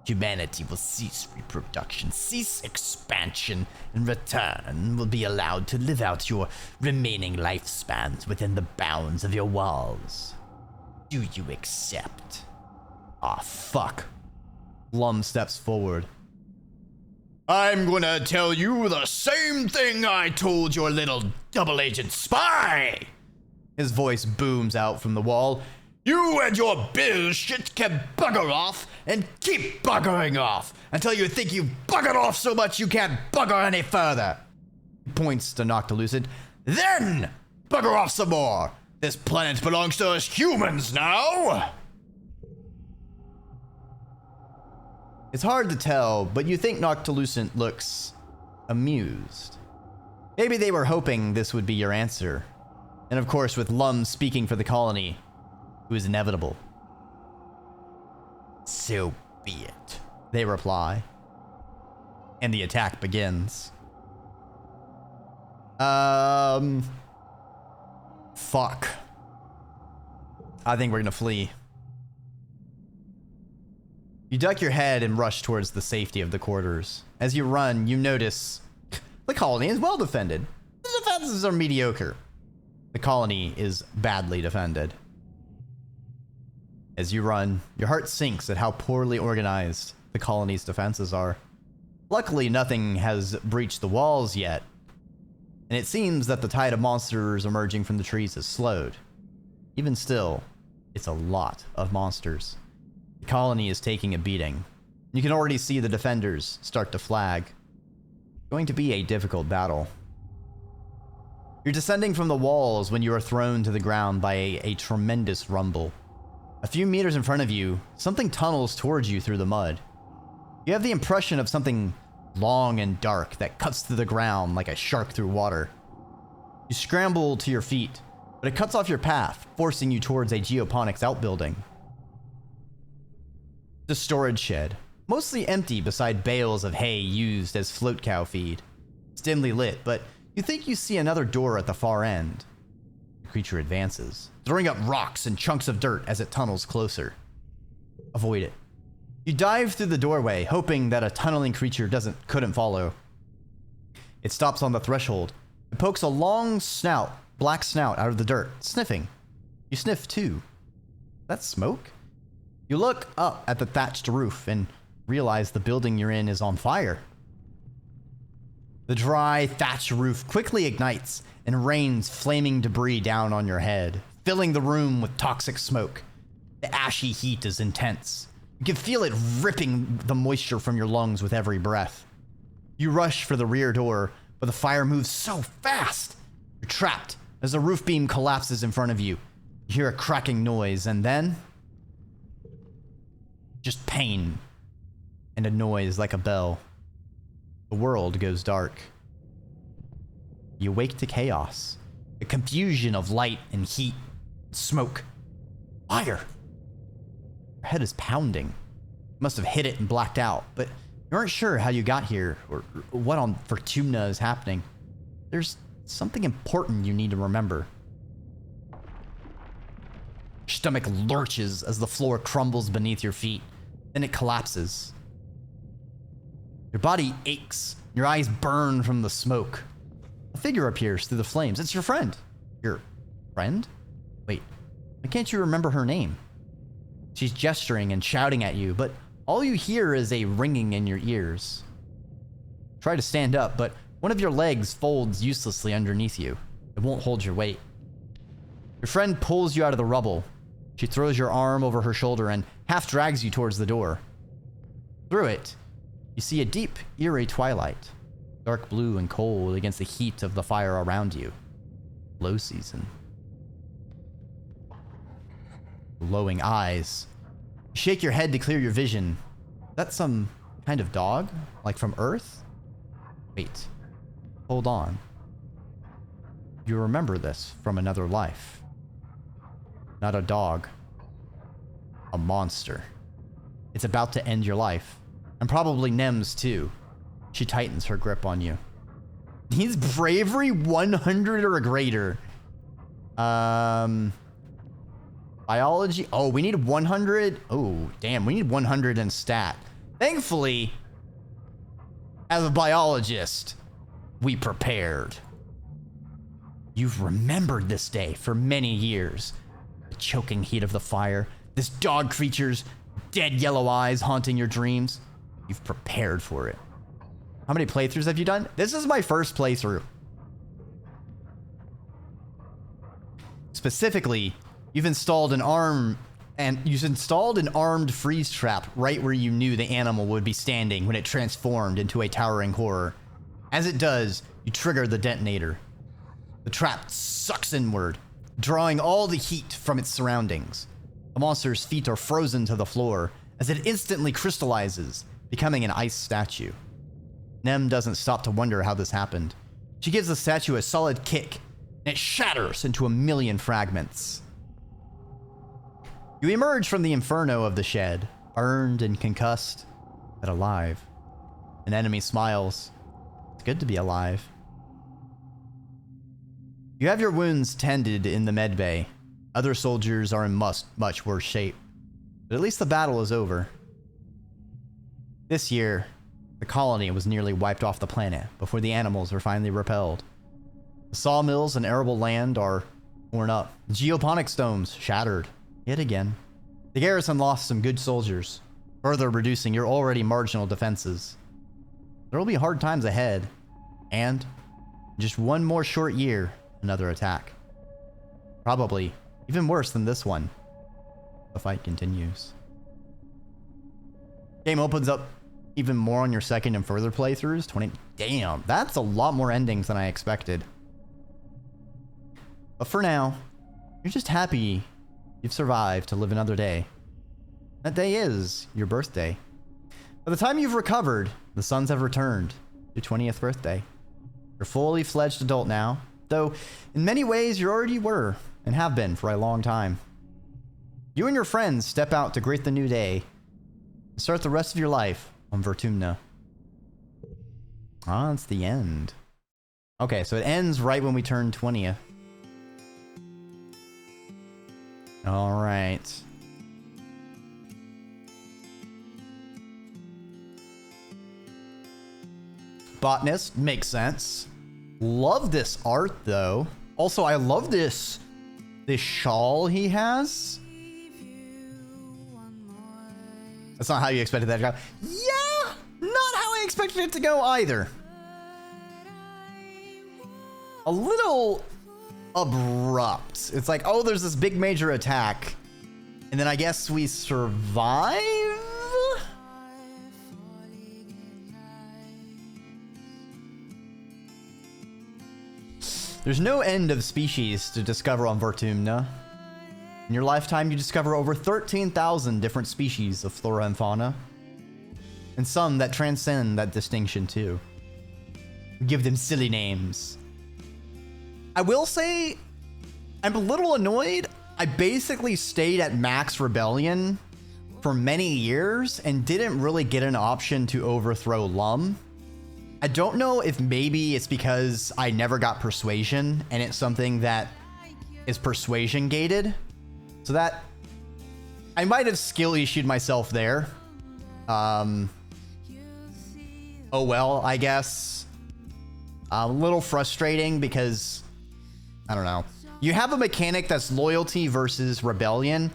Speaker 1: Humanity will cease reproduction, cease expansion, in return will be allowed to live out your remaining lifespans within the bounds of your walls. Do you accept? Ah, fuck. Lum steps forward. I'm gonna tell you the same thing I told your little double-agent spy! His voice booms out from the wall. You and your bullshit can bugger off and keep buggering off until you think you've buggered off so much you can't bugger any further. He points to Noctilucent. Then bugger off some more. This planet belongs to us humans now. It's hard to tell, but you think Noctilucent looks amused. Maybe they were hoping this would be your answer. And of course, with Lum speaking for the colony, it was inevitable. So be it, they reply. And the attack begins. Fuck. I think we're gonna flee. You duck your head and rush towards the safety of the quarters. As you run, you notice the colony is well defended. The defenses are mediocre. The colony is badly defended. As you run, your heart sinks at how poorly organized the colony's defenses are. Luckily, nothing has breached the walls yet. and it seems that the tide of monsters emerging from the trees has slowed. Even still, it's a lot of monsters. The colony is taking a beating. You can already see the defenders start to flag. It's going to be a difficult battle. You're descending from the walls when you are thrown to the ground by a tremendous rumble. A few meters in front of you, something tunnels towards you through the mud. You have the impression of something long and dark that cuts through the ground like a shark through water. You scramble to your feet, but it cuts off your path, forcing you towards a geoponics outbuilding. The storage shed, mostly empty beside bales of hay used as float cow feed. It's dimly lit, but you think you see another door at the far end. The creature advances, throwing up rocks and chunks of dirt as it tunnels closer. Avoid it. You dive through the doorway, hoping that a tunneling creature couldn't follow. It stops on the threshold. It pokes a long snout, black snout out of the dirt, sniffing. You sniff too. That's smoke? You look up at the thatched roof and realize the building you're in is on fire. The dry, thatched roof quickly ignites and rains flaming debris down on your head, filling the room with toxic smoke. The ashy heat is intense. You can feel it ripping the moisture from your lungs with every breath. You rush for the rear door, but the fire moves so fast. You're trapped as the roof beam collapses in front of you. You hear a cracking noise, and then just pain and a noise like a bell. The world goes dark. You wake to chaos, a confusion of light and heat, smoke, fire. Your head is pounding. You must have hit it and blacked out, but you aren't sure how you got here or what on Fortuna is happening. There's something important you need to remember. Your stomach lurches as the floor crumbles beneath your feet. Then it collapses. Your body aches. Your eyes burn from the smoke. A figure appears through the flames. It's your friend. Your friend? Wait, why can't you remember her name? She's gesturing and shouting at you, but all you hear is a ringing in your ears. Try to stand up, but one of your legs folds uselessly underneath you. It won't hold your weight. Your friend pulls you out of the rubble. She throws your arm over her shoulder and half drags you towards the door. Through it, you see a deep, eerie twilight, dark blue and cold against the heat of the fire around you. Low season. Glowing eyes. You shake your head to clear your vision. Is that some kind of dog? Like from Earth? Wait. Hold on. You remember this from another life. Not a dog. A monster. It's about to end your life. And probably Nem's too. She tightens her grip on you. He's bravery 100 or greater. Biology. Oh, we need 100. Oh, damn. We need 100 in stat. Thankfully, as a biologist, we prepared. You've remembered this day for many years. The choking heat of the fire. This dog creature's dead yellow eyes haunting your dreams. You've prepared for it. How many playthroughs have you done? This is my first playthrough. Specifically, you've installed an armed freeze trap right where you knew the animal would be standing when it transformed into a towering horror. As it does, you trigger the detonator. The trap sucks inward, drawing all the heat from its surroundings. The monster's feet are frozen to the floor as it instantly crystallizes, becoming an ice statue. Nem doesn't stop to wonder how this happened. She gives the statue a solid kick, and it shatters into a million fragments. You emerge from the inferno of the shed, burned and concussed, but alive. An enemy smiles. It's good to be alive. You have your wounds tended in the med bay. Other soldiers are in much worse shape. But at least the battle is over. This year, the colony was nearly wiped off the planet before the animals were finally repelled. The sawmills and arable land are torn up. The geoponics domes shattered. Yet again. The garrison lost some good soldiers, further reducing your already marginal defenses. There will be hard times ahead, and Just one more short year, another attack. Probably even worse than this one. The fight continues. Game opens up even more on your second and further playthroughs. 20. Damn, that's a lot more endings than I expected. But for now, you're just happy you've survived to live another day. That day is your birthday. By the time you've recovered, the suns have returned. Your 20th birthday. You're fully fledged adult now, though in many ways you already were and have been for a long time. You and your friends step out to greet the new day and start the rest of your life on Vertumna. Ah, it's the end. Okay, so it ends right when we turn 20th. All right. Botanist, makes sense. Love this art though. Also, I love this shawl he has. That's not how you expected that to go. Yeah, not how I expected it to go either. A little abrupt. It's like, oh, there's this big major attack, and then I guess we survive? There's no end of species to discover on Vertumna. In your lifetime, you discover over 13,000 different species of flora and fauna. And some that transcend that distinction too. Give them silly names. I will say, I'm a little annoyed. I basically stayed at max rebellion for many years and didn't really get an option to overthrow Lum. I don't know if maybe it's because I never got persuasion and it's something that is persuasion gated. So that I might have skill issued myself there. Oh well, I guess. A little frustrating because I don't know. You have a mechanic that's loyalty versus rebellion.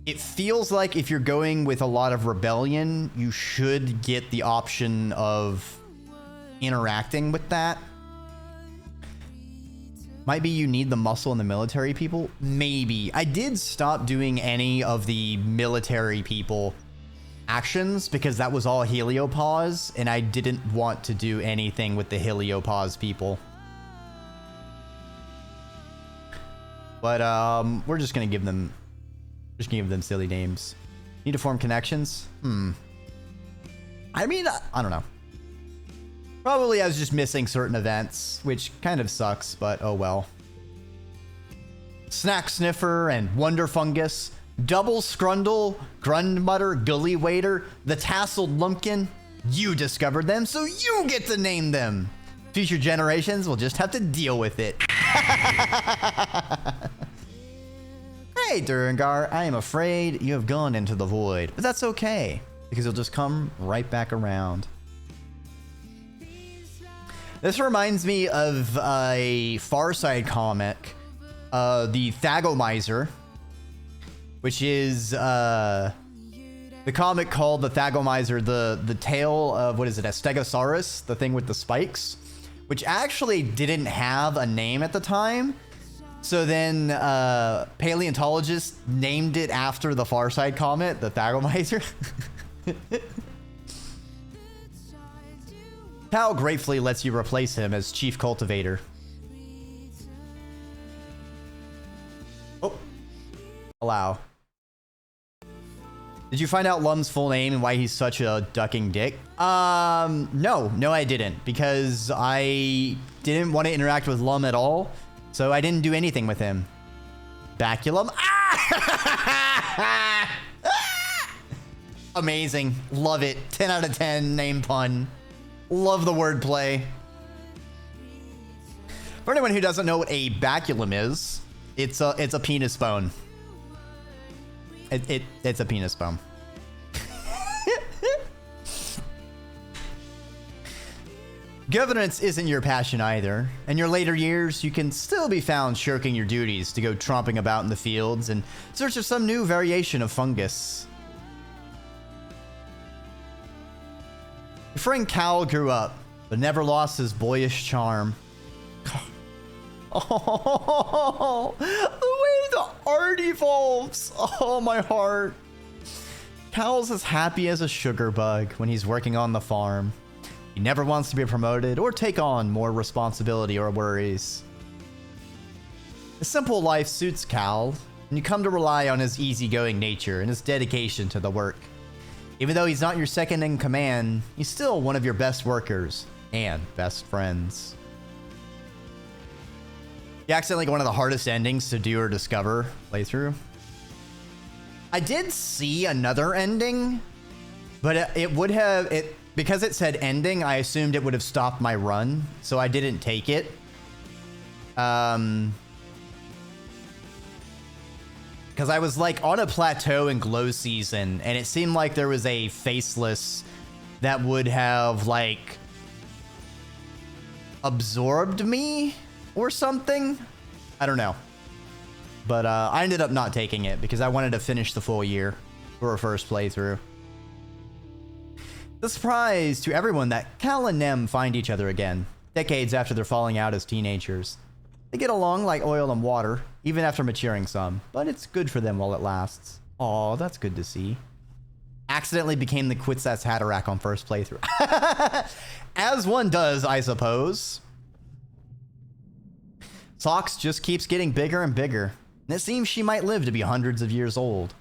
Speaker 1: It feels like if you're going with a lot of rebellion, you should get the option of interacting with that. Might be you need the muscle in the military people. Maybe. I did stop doing any of the military people actions because that was all heliopause, and I didn't want to do anything with the heliopause people. But we're just gonna give them silly names. Need to form connections? I mean, I don't know. Probably I was just missing certain events, which kind of sucks, but oh well. Snack Sniffer and Wonder Fungus, Double Scrundle, Grundmutter, Gully Waiter, the Tasseled Lumpkin. You discovered them, so you get to name them. Future generations will just have to deal with it. Hey, Durangar, I am afraid you have gone into the void, but that's okay, because you'll just come right back around. This reminds me of a Far Side comic, the Thagomizer, which is the comic called the Thagomizer, the tale of, what is it, a Stegosaurus, the thing with the spikes, which actually didn't have a name at the time. So then paleontologists named it after the Far Side comet, the Thagomizer. Cal gratefully lets you replace him as chief cultivator. Oh. Allow. Did you find out Lum's full name and why he's such a ducking dick? No, I didn't, because I didn't want to interact with Lum at all, so I didn't do anything with him. Baculum. Ah! Amazing. Love it. 10 out of 10 name pun. Love the wordplay. For anyone who doesn't know what a baculum is, it's a penis bone. It's a penis bone. Governance isn't your passion either. In your later years, you can still be found shirking your duties to go tromping about in the fields in search of some new variation of fungus. Your friend Cal grew up, but never lost his boyish charm. Oh, the way the art evolves. Oh, my heart. Cal's as happy as a sugar bug when he's working on the farm. He never wants to be promoted or take on more responsibility or worries. A simple life suits Cal, and you come to rely on his easygoing nature and his dedication to the work. Even though he's not your second in command, he's still one of your best workers and best friends. You accidentally got one of the hardest endings to do or discover playthrough. I did see another ending, but it would have, because it said ending, I assumed it would have stopped my run, so I didn't take it. Because I was like on a plateau in Glow season, and it seemed like there was a faceless that would have like absorbed me or something. I don't know. But I ended up not taking it because I wanted to finish the full year for a first playthrough. The surprise to everyone that Cal and Nem find each other again, decades after their falling out as teenagers. They get along like oil and water, even after maturing some, but it's good for them while it lasts. Aw, that's good to see. Accidentally became the Quitsats Hatterack on first playthrough. As one does, I suppose. Socks just keeps getting bigger and bigger, and it seems she might live to be hundreds of years old.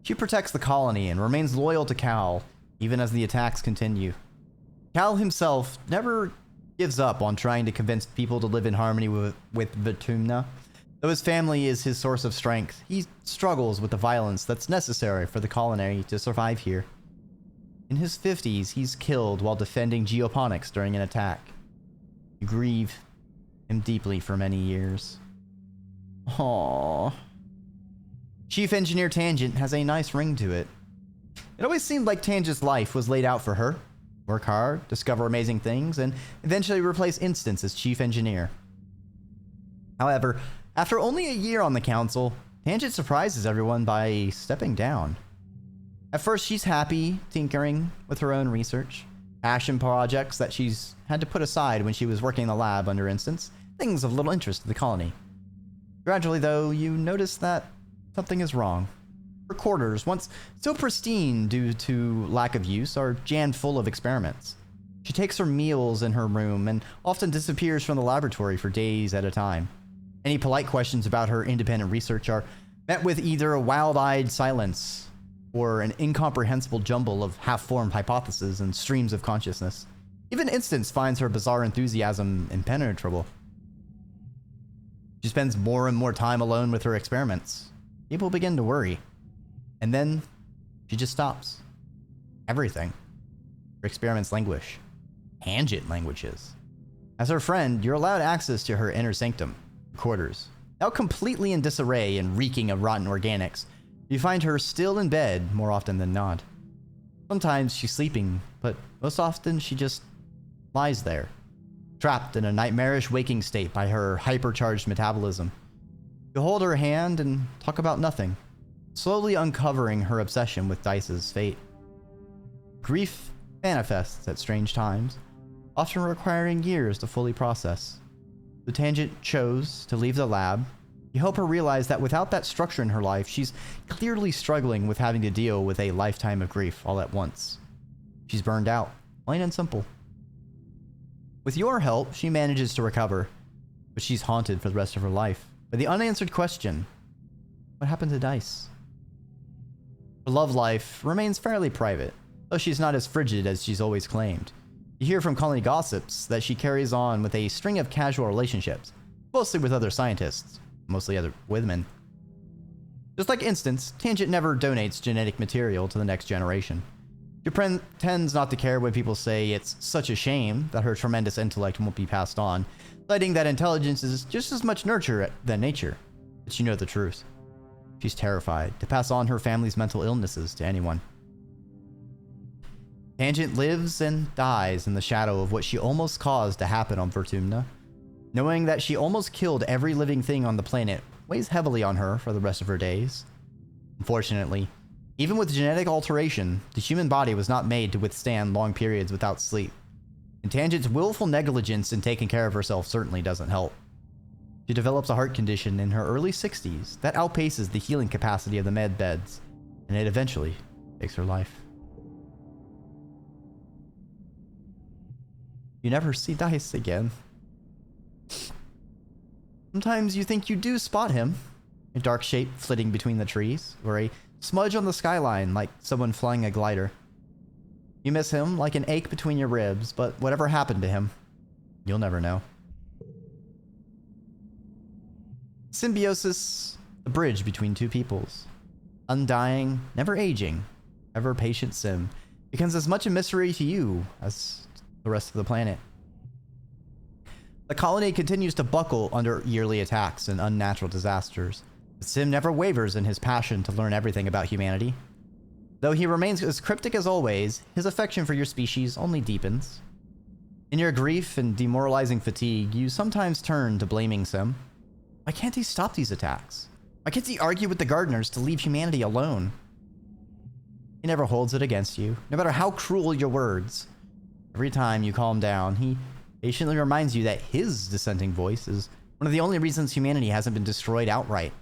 Speaker 1: She protects the colony and remains loyal to Cal, even as the attacks continue. Cal himself never gives up on trying to convince people to live in harmony with VTuber. Though his family is his source of strength, he struggles with the violence that's necessary for the colony to survive here. In his 50s, he's killed while defending geoponics during an attack. You grieve him deeply for many years. Aww. Chief Engineer Tangent has a nice ring to it. It always seemed like Tangent's life was laid out for her. Work hard, discover amazing things, and eventually replace Instance as Chief Engineer. However, after only a year on the council, Tangent surprises everyone by stepping down. At first, she's happy tinkering with her own research, passion projects that she's had to put aside when she was working in the lab under Instance, things of little interest to the colony. Gradually, though, you notice that something is wrong. Her quarters, once so pristine due to lack of use, are jammed full of experiments. She takes her meals in her room and often disappears from the laboratory for days at a time. Any polite questions about her independent research are met with either a wild-eyed silence or an incomprehensible jumble of half-formed hypotheses and streams of consciousness. Even Instance finds her bizarre enthusiasm impenetrable. She spends more and more time alone with her experiments. People begin to worry. And then she just stops. Everything. Her experiments languish. Tangent languishes. As her friend, you're allowed access to her inner sanctum, quarters. Now completely in disarray and reeking of rotten organics, you find her still in bed more often than not. Sometimes she's sleeping, but most often she just lies there, trapped in a nightmarish waking state by her hypercharged metabolism. You hold her hand and talk about nothing, slowly uncovering her obsession with Dice's fate. Grief manifests at strange times, often requiring years to fully process. The Tangent chose to leave the lab. You help her realize that without that structure in her life, she's clearly struggling with having to deal with a lifetime of grief all at once. She's burned out, plain and simple. With your help, she manages to recover, but she's haunted for the rest of her life by the unanswered question, what happened to Dice? Her love life remains fairly private, though she's not as frigid as she's always claimed. You hear from colony gossips that she carries on with a string of casual relationships, mostly with other scientists, mostly other women. Just like Instance, Tangent never donates genetic material to the next generation. She pretends not to care when people say it's such a shame that her tremendous intellect won't be passed on, citing that intelligence is just as much nurture than nature. But you know the truth. She's terrified to pass on her family's mental illnesses to anyone. Tangent lives and dies in the shadow of what she almost caused to happen on VTuber. Knowing that she almost killed every living thing on the planet weighs heavily on her for the rest of her days. Unfortunately, even with genetic alteration, the human body was not made to withstand long periods without sleep. And Tangent's willful negligence in taking care of herself certainly doesn't help. She develops a heart condition in her early 60s that outpaces the healing capacity of the med beds, and it eventually takes her life. You never see Dice again. Sometimes you think you do spot him, a dark shape flitting between the trees, or a smudge on the skyline like someone flying a glider. You miss him like an ache between your ribs, but whatever happened to him, you'll never know. Symbiosis, the bridge between two peoples. Undying, never aging, ever patient Sim becomes as much a mystery to you as the rest of the planet. The colony continues to buckle under yearly attacks and unnatural disasters, but Sim never wavers in his passion to learn everything about humanity. Though he remains as cryptic as always, his affection for your species only deepens. In your grief and demoralizing fatigue, you sometimes turn to blaming Sim. Why can't he stop these attacks? Why can't he argue with the gardeners to leave humanity alone? He never holds it against you, no matter how cruel your words. Every time you calm down, he patiently reminds you that his dissenting voice is one of the only reasons humanity hasn't been destroyed outright.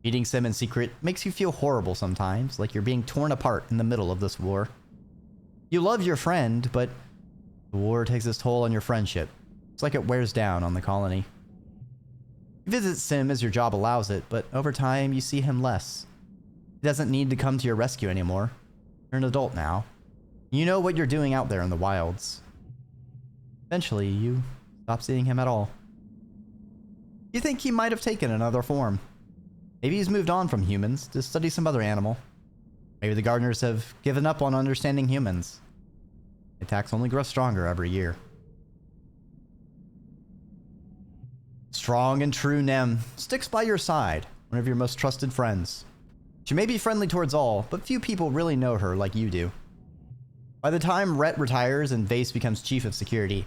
Speaker 1: Meeting Sim in secret makes you feel horrible sometimes, like you're being torn apart in the middle of this war. You love your friend, but the war takes its toll on your friendship. It's like it wears down on the colony. You visit Sim as your job allows it, but over time you see him less. He doesn't need to come to your rescue anymore. You're an adult now. You know what you're doing out there in the wilds. Eventually, you stop seeing him at all. You think he might have taken another form. Maybe he's moved on from humans to study some other animal. Maybe the gardeners have given up on understanding humans. The attacks only grow stronger every year. Strong and true Nem sticks by your side, one of your most trusted friends. She may be friendly towards all, but few people really know her like you do. By the time Rhett retires and Vase becomes chief of security,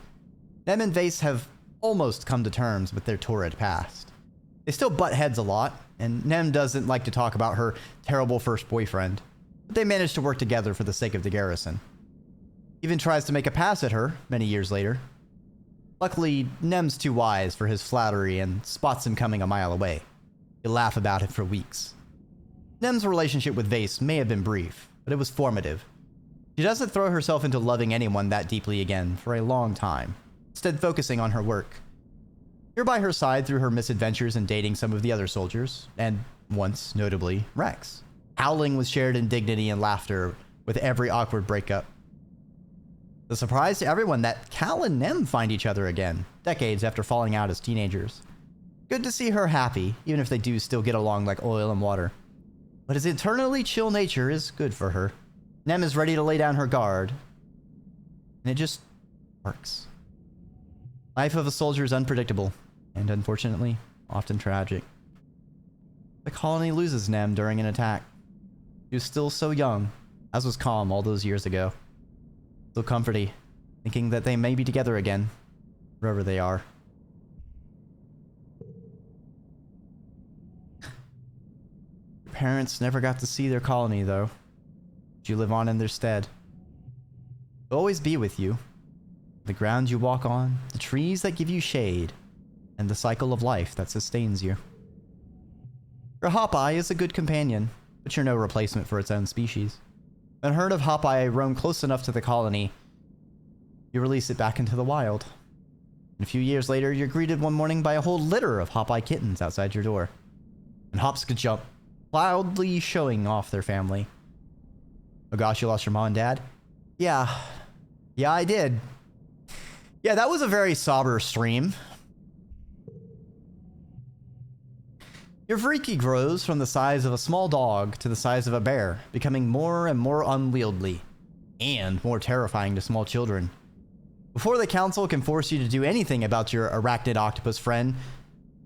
Speaker 1: Nem and Vase have almost come to terms with their torrid past. They still butt heads a lot, and Nem doesn't like to talk about her terrible first boyfriend, but they manage to work together for the sake of the garrison. He even tries to make a pass at her many years later. Luckily, Nem's too wise for his flattery and spots him coming a mile away. He'll laugh about it for weeks. Nem's relationship with Vase may have been brief, but it was formative. She doesn't throw herself into loving anyone that deeply again for a long time, instead focusing on her work. You're by her side through her misadventures in dating some of the other soldiers, and once, notably, Rex, howling with shared indignity and laughter with every awkward breakup. The surprise to everyone that Cal and Nem find each other again, decades after falling out as teenagers. Good to see her happy, even if they do still get along like oil and water. But his eternally chill nature is good for her. Nem is ready to lay down her guard, and it just works. Life of a soldier is unpredictable, and unfortunately, often tragic. The colony loses Nem during an attack. He was still so young, as was Calm all those years ago. So comforty, thinking that they may be together again, wherever they are. Your parents never got to see their colony, though. But you live on in their stead. They'll always be with you. The ground you walk on, the trees that give you shade, and the cycle of life that sustains you. Your Hawkeye is a good companion, but you're no replacement for its own species. When a herd of Hawkeye roam close enough to the colony, you release it back into the wild. And a few years later, you're greeted one morning by a whole litter of Hawkeye kittens outside your door. And Hops could jump, proudly showing off their family. Oh gosh, you lost your mom and dad? Yeah, I did. Yeah, that was a very sober stream. Your Dreki grows from the size of a small dog to the size of a bear, becoming more and more unwieldy, and more terrifying to small children. Before the council can force you to do anything about your arachnid octopus friend,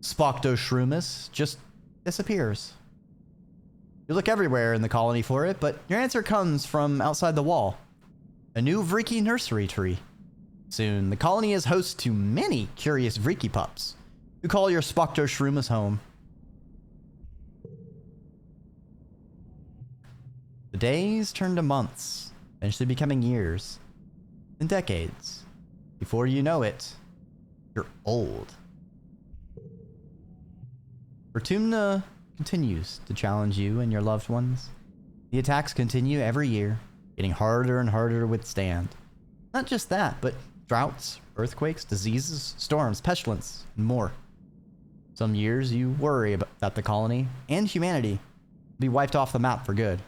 Speaker 1: Spoctoshroomus just disappears. You look everywhere in the colony for it, but your answer comes from outside the wall. A new Dreki nursery tree. Soon, the colony is host to many curious Dreki pups, who call your Spoctoshroomus home. The days turn to months, eventually becoming years, and decades. Before you know it, you're old. Fortuna continues to challenge you and your loved ones. The attacks continue every year, getting harder and harder to withstand. Not just that, but droughts, earthquakes, diseases, storms, pestilence, and more. Some years you worry that the colony and humanity will be wiped off the map for good.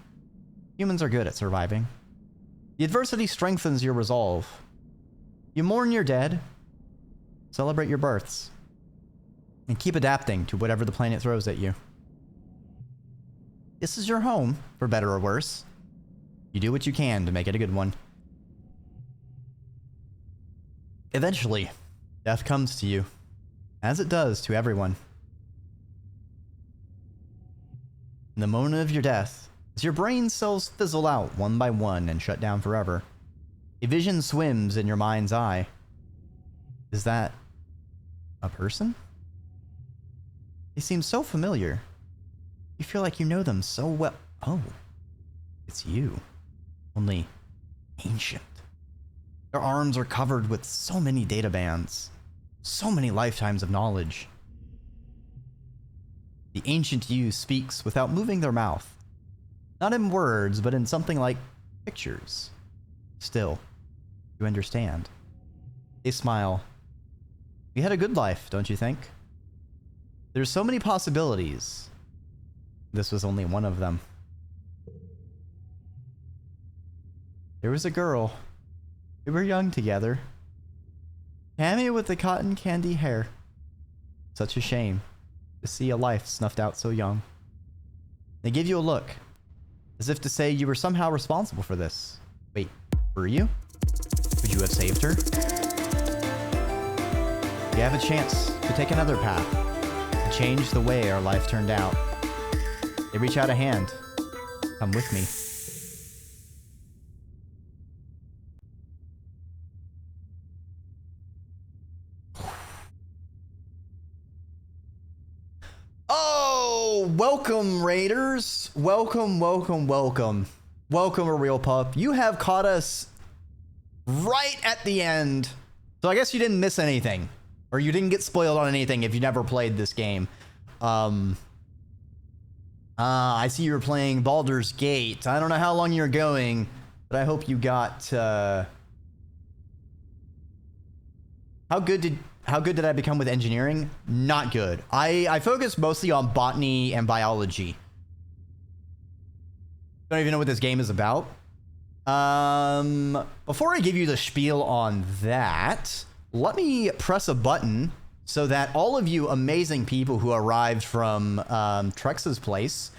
Speaker 1: Humans are good at surviving. The adversity strengthens your resolve. You mourn your dead, celebrate your births, and keep adapting to whatever the planet throws at you. This is your home, for better or worse. You do what you can to make it a good one. Eventually, death comes to you, as it does to everyone. In the moment of your death, as your brain cells fizzle out one by one and shut down forever, a vision swims in your mind's eye. Is that a person? They seem so familiar. You feel like you know them so well. Oh, it's you. Only ancient. Their arms are covered with so many data bands, so many lifetimes of knowledge. The ancient you speaks without moving their mouth. Not in words, but in something like pictures. Still, you understand. They smile. You had a good life, don't you think? There's so many possibilities. This was only one of them. There was a girl. They were young together. Tammy with the cotton candy hair. Such a shame to see a life snuffed out so young. They give you a look, as if to say you were somehow responsible for this. Wait, were you? Could you have saved her? You have a chance to take another path, to change the way our life turned out. They reach out a hand. Come with me. Oh, welcome, Raiders. Welcome, welcome, welcome. Welcome, A Real Pup. You have caught us right at the end. So I guess you didn't miss anything. Or you didn't get spoiled on anything if you never played this game. I see you were playing Baldur's Gate. I don't know how long you're going, but I hope you got, how good did I become with engineering? Not good. I focused mostly on botany and biology. Don't even know what this game is about. Before I give you the spiel on that, let me press a button so that all of you amazing people who arrived from Trex's place,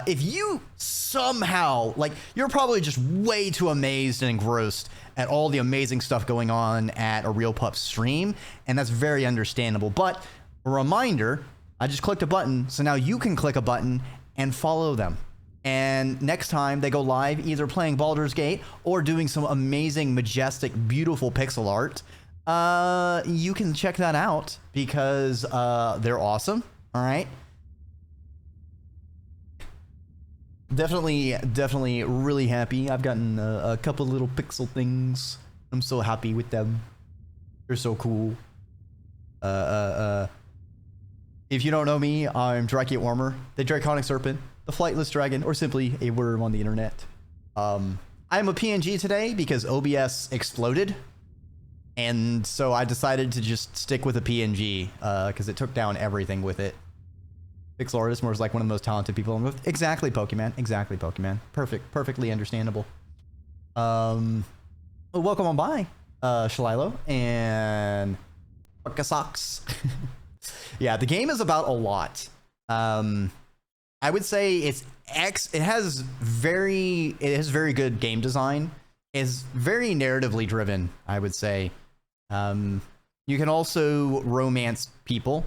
Speaker 1: if you somehow, like, you're probably just way too amazed and engrossed at all the amazing stuff going on at A Real Pup stream, and that's very understandable. But a reminder, I just clicked a button, so now you can click a button and follow them. And next time they go live, either playing Baldur's Gate or doing some amazing, majestic, beautiful pixel art, you can check that out because they're awesome. All right. Definitely really happy. I've gotten a couple little pixel things. I'm so happy with them. They're so cool. If you don't know me, I'm Dreki Warmer, the Draconic Serpent, the Flightless Dragon, or simply a worm on the internet. I'm a PNG today because OBS exploded. And so I decided to just stick with a PNG because it took down everything with it. Pixel Artist is like one of the most talented people I'm with. Exactly, Pokemon. Exactly, Pokemon. Perfectly understandable. Well, welcome on by, Shalilo and Socks. Yeah, the game is about a lot. I would say it has very good game design. It's very narratively driven, I would say. You can also romance people.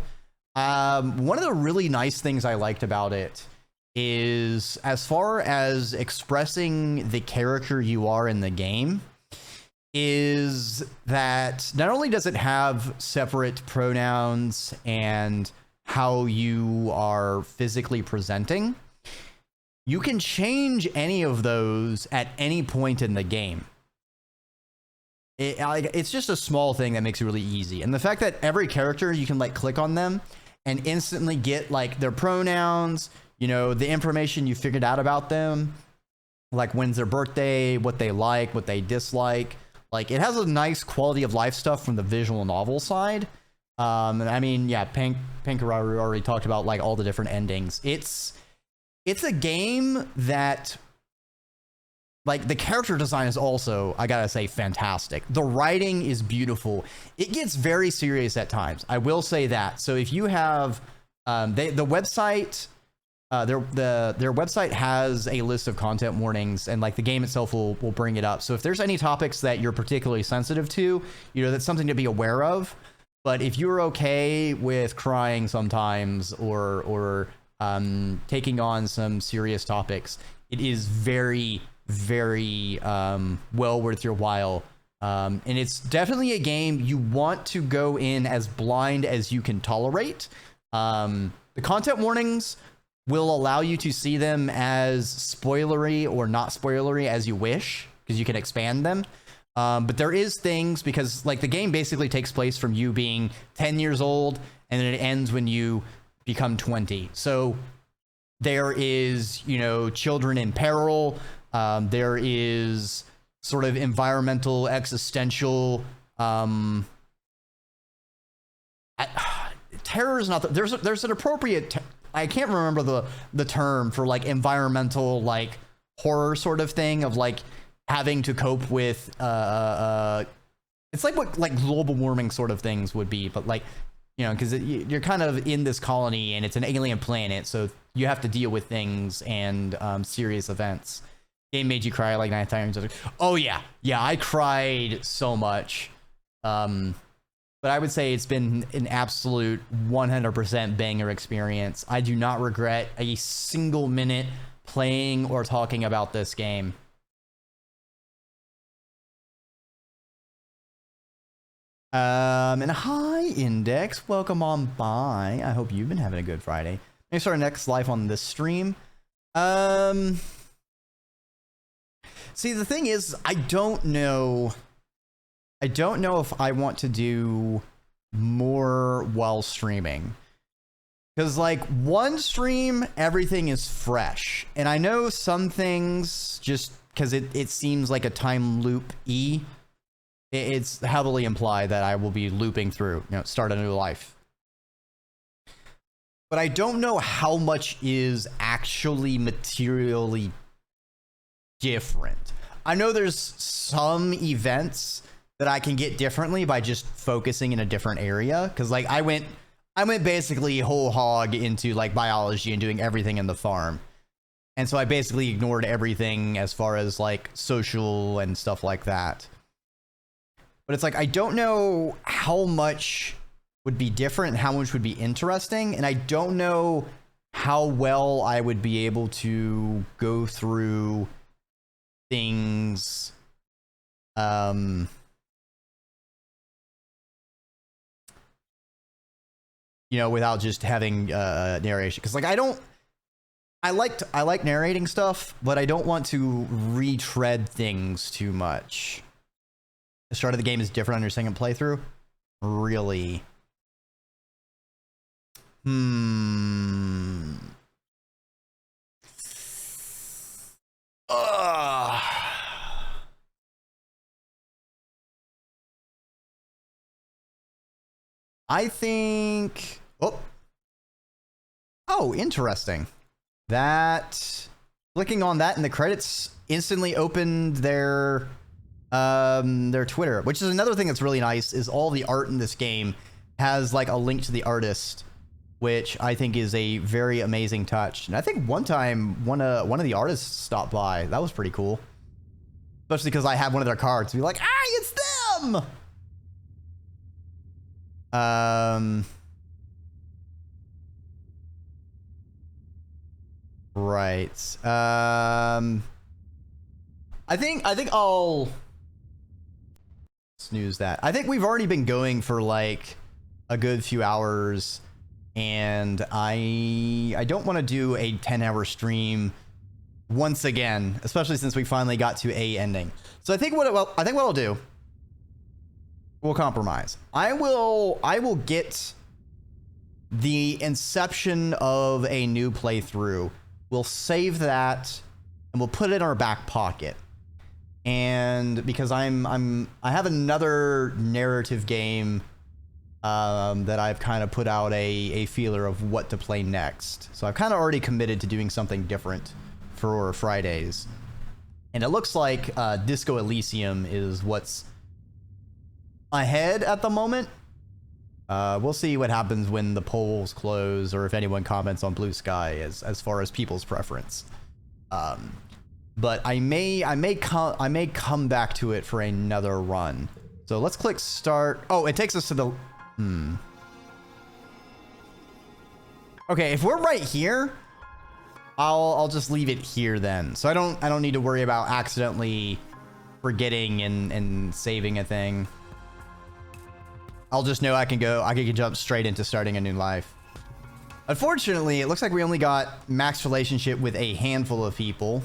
Speaker 1: One of the really nice things I liked about it is, as far as expressing the character you are in the game, is that not only does it have separate pronouns and how you are physically presenting, you can change any of those at any point in the game. It's just a small thing that makes it really easy. And the fact that every character, you can like click on them and instantly get like their pronouns, you know, the information you figured out about them, like when's their birthday, what they like, what they dislike. Like, it has a nice quality of life stuff from the visual novel side. And I mean, yeah, Pankararu already talked about like all the different endings. It's a game that, like, the character design is also, I gotta say, fantastic. The writing is beautiful. It gets very serious at times, I will say that. So if you have the website, their website has a list of content warnings, and like the game itself will bring it up. So if there's any topics that you're particularly sensitive to, you know, that's something to be aware of. But if you're okay with crying sometimes or taking on some serious topics, it is very, very well worth your while. And it's definitely a game you want to go in as blind as you can tolerate. The content warnings will allow you to see them as spoilery or not spoilery as you wish, because you can expand them. But there is things, because like the game basically takes place from you being 10 years old and then it ends when you become 20. So there is, you know, children in peril. There is sort of environmental, existential, terror is not the, there's an appropriate, I can't remember the term for like environmental, like horror sort of thing of like having to cope with, it's like what like global warming sort of things would be, but like, you know, because you're kind of in this colony and it's an alien planet, so you have to deal with things and serious events. Game made you cry like 9 times. Oh yeah, I cried so much. But I would say it's been an absolute 100% banger experience. I do not regret a single minute playing or talking about this game. And hi Index, welcome on by. I hope you've been having a good Friday. Thanks for our next live on this stream. See, the thing is, I don't know if I want to do more while streaming. Because like one stream, everything is fresh. And I know some things, just because it seems like a time loop-y, it's heavily implied that I will be looping through, you know, start a new life. But I don't know how much is actually materially different. I know there's some events that I can get differently by just focusing in a different area. Cause like I went basically whole hog into like biology and doing everything in the farm. And so I basically ignored everything as far as like social and stuff like that. But it's like, I don't know how much would be different, how much would be interesting. And I don't know how well I would be able to go through things, you know, without just having narration. Because like I like narrating stuff, but I don't want to retread things too much. The start of the game is different on your second playthrough. Really? I think... Oh, interesting. That... Clicking on that in the credits instantly opened their Twitter, which is another thing that's really nice, is all the art in this game has like a link to the artist, which I think is a very amazing touch. And I think one time one of the artists stopped by. That was pretty cool. Especially because I had one of their cards. Be like, it's them! Right. I think I'll snooze that. I think we've already been going for like a good few hours, and I don't want to do a 10-hour stream once again, especially since we finally got to a ending. So I think what I'll do, we'll compromise. I will get the inception of a new playthrough. We'll save that and we'll put it in our back pocket. And because I have another narrative game that I've kind of put out a feeler of what to play next. So I've kind of already committed to doing something different for Fridays. And it looks like Disco Elysium is what's ahead at the moment. We'll see what happens when the polls close or if anyone comments on Blue Sky as far as people's preference. But I may come back to it for another run. So let's click start. Oh, it takes us to the Okay, if we're right here, I'll just leave it here then. So I don't need to worry about accidentally forgetting and saving a thing. I'll just know I can jump straight into starting a new life. Unfortunately, it looks like we only got max relationship with a handful of people.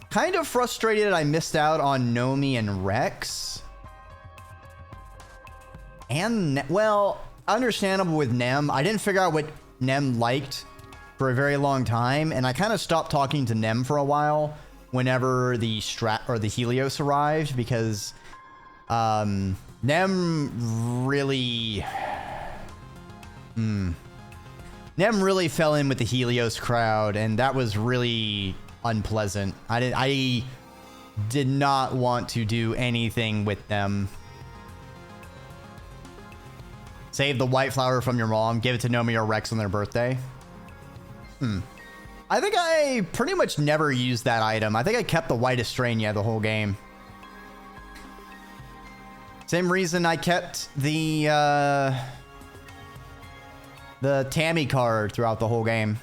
Speaker 1: Kind of frustrated I missed out on Nomi and Rex. And, well, understandable with Nem. I didn't figure out what Nem liked for a very long time, and I kind of stopped talking to Nem for a while whenever the Helios arrived, because Nem really fell in with the Helios crowd, and that was really unpleasant. I did not want to do anything with them. Save the white flower from your mom. Give it to Nomi or Rex on their birthday. I think I pretty much never used that item. I think I kept the white Estrania the whole game. Same reason I kept the Tammy card throughout the whole game.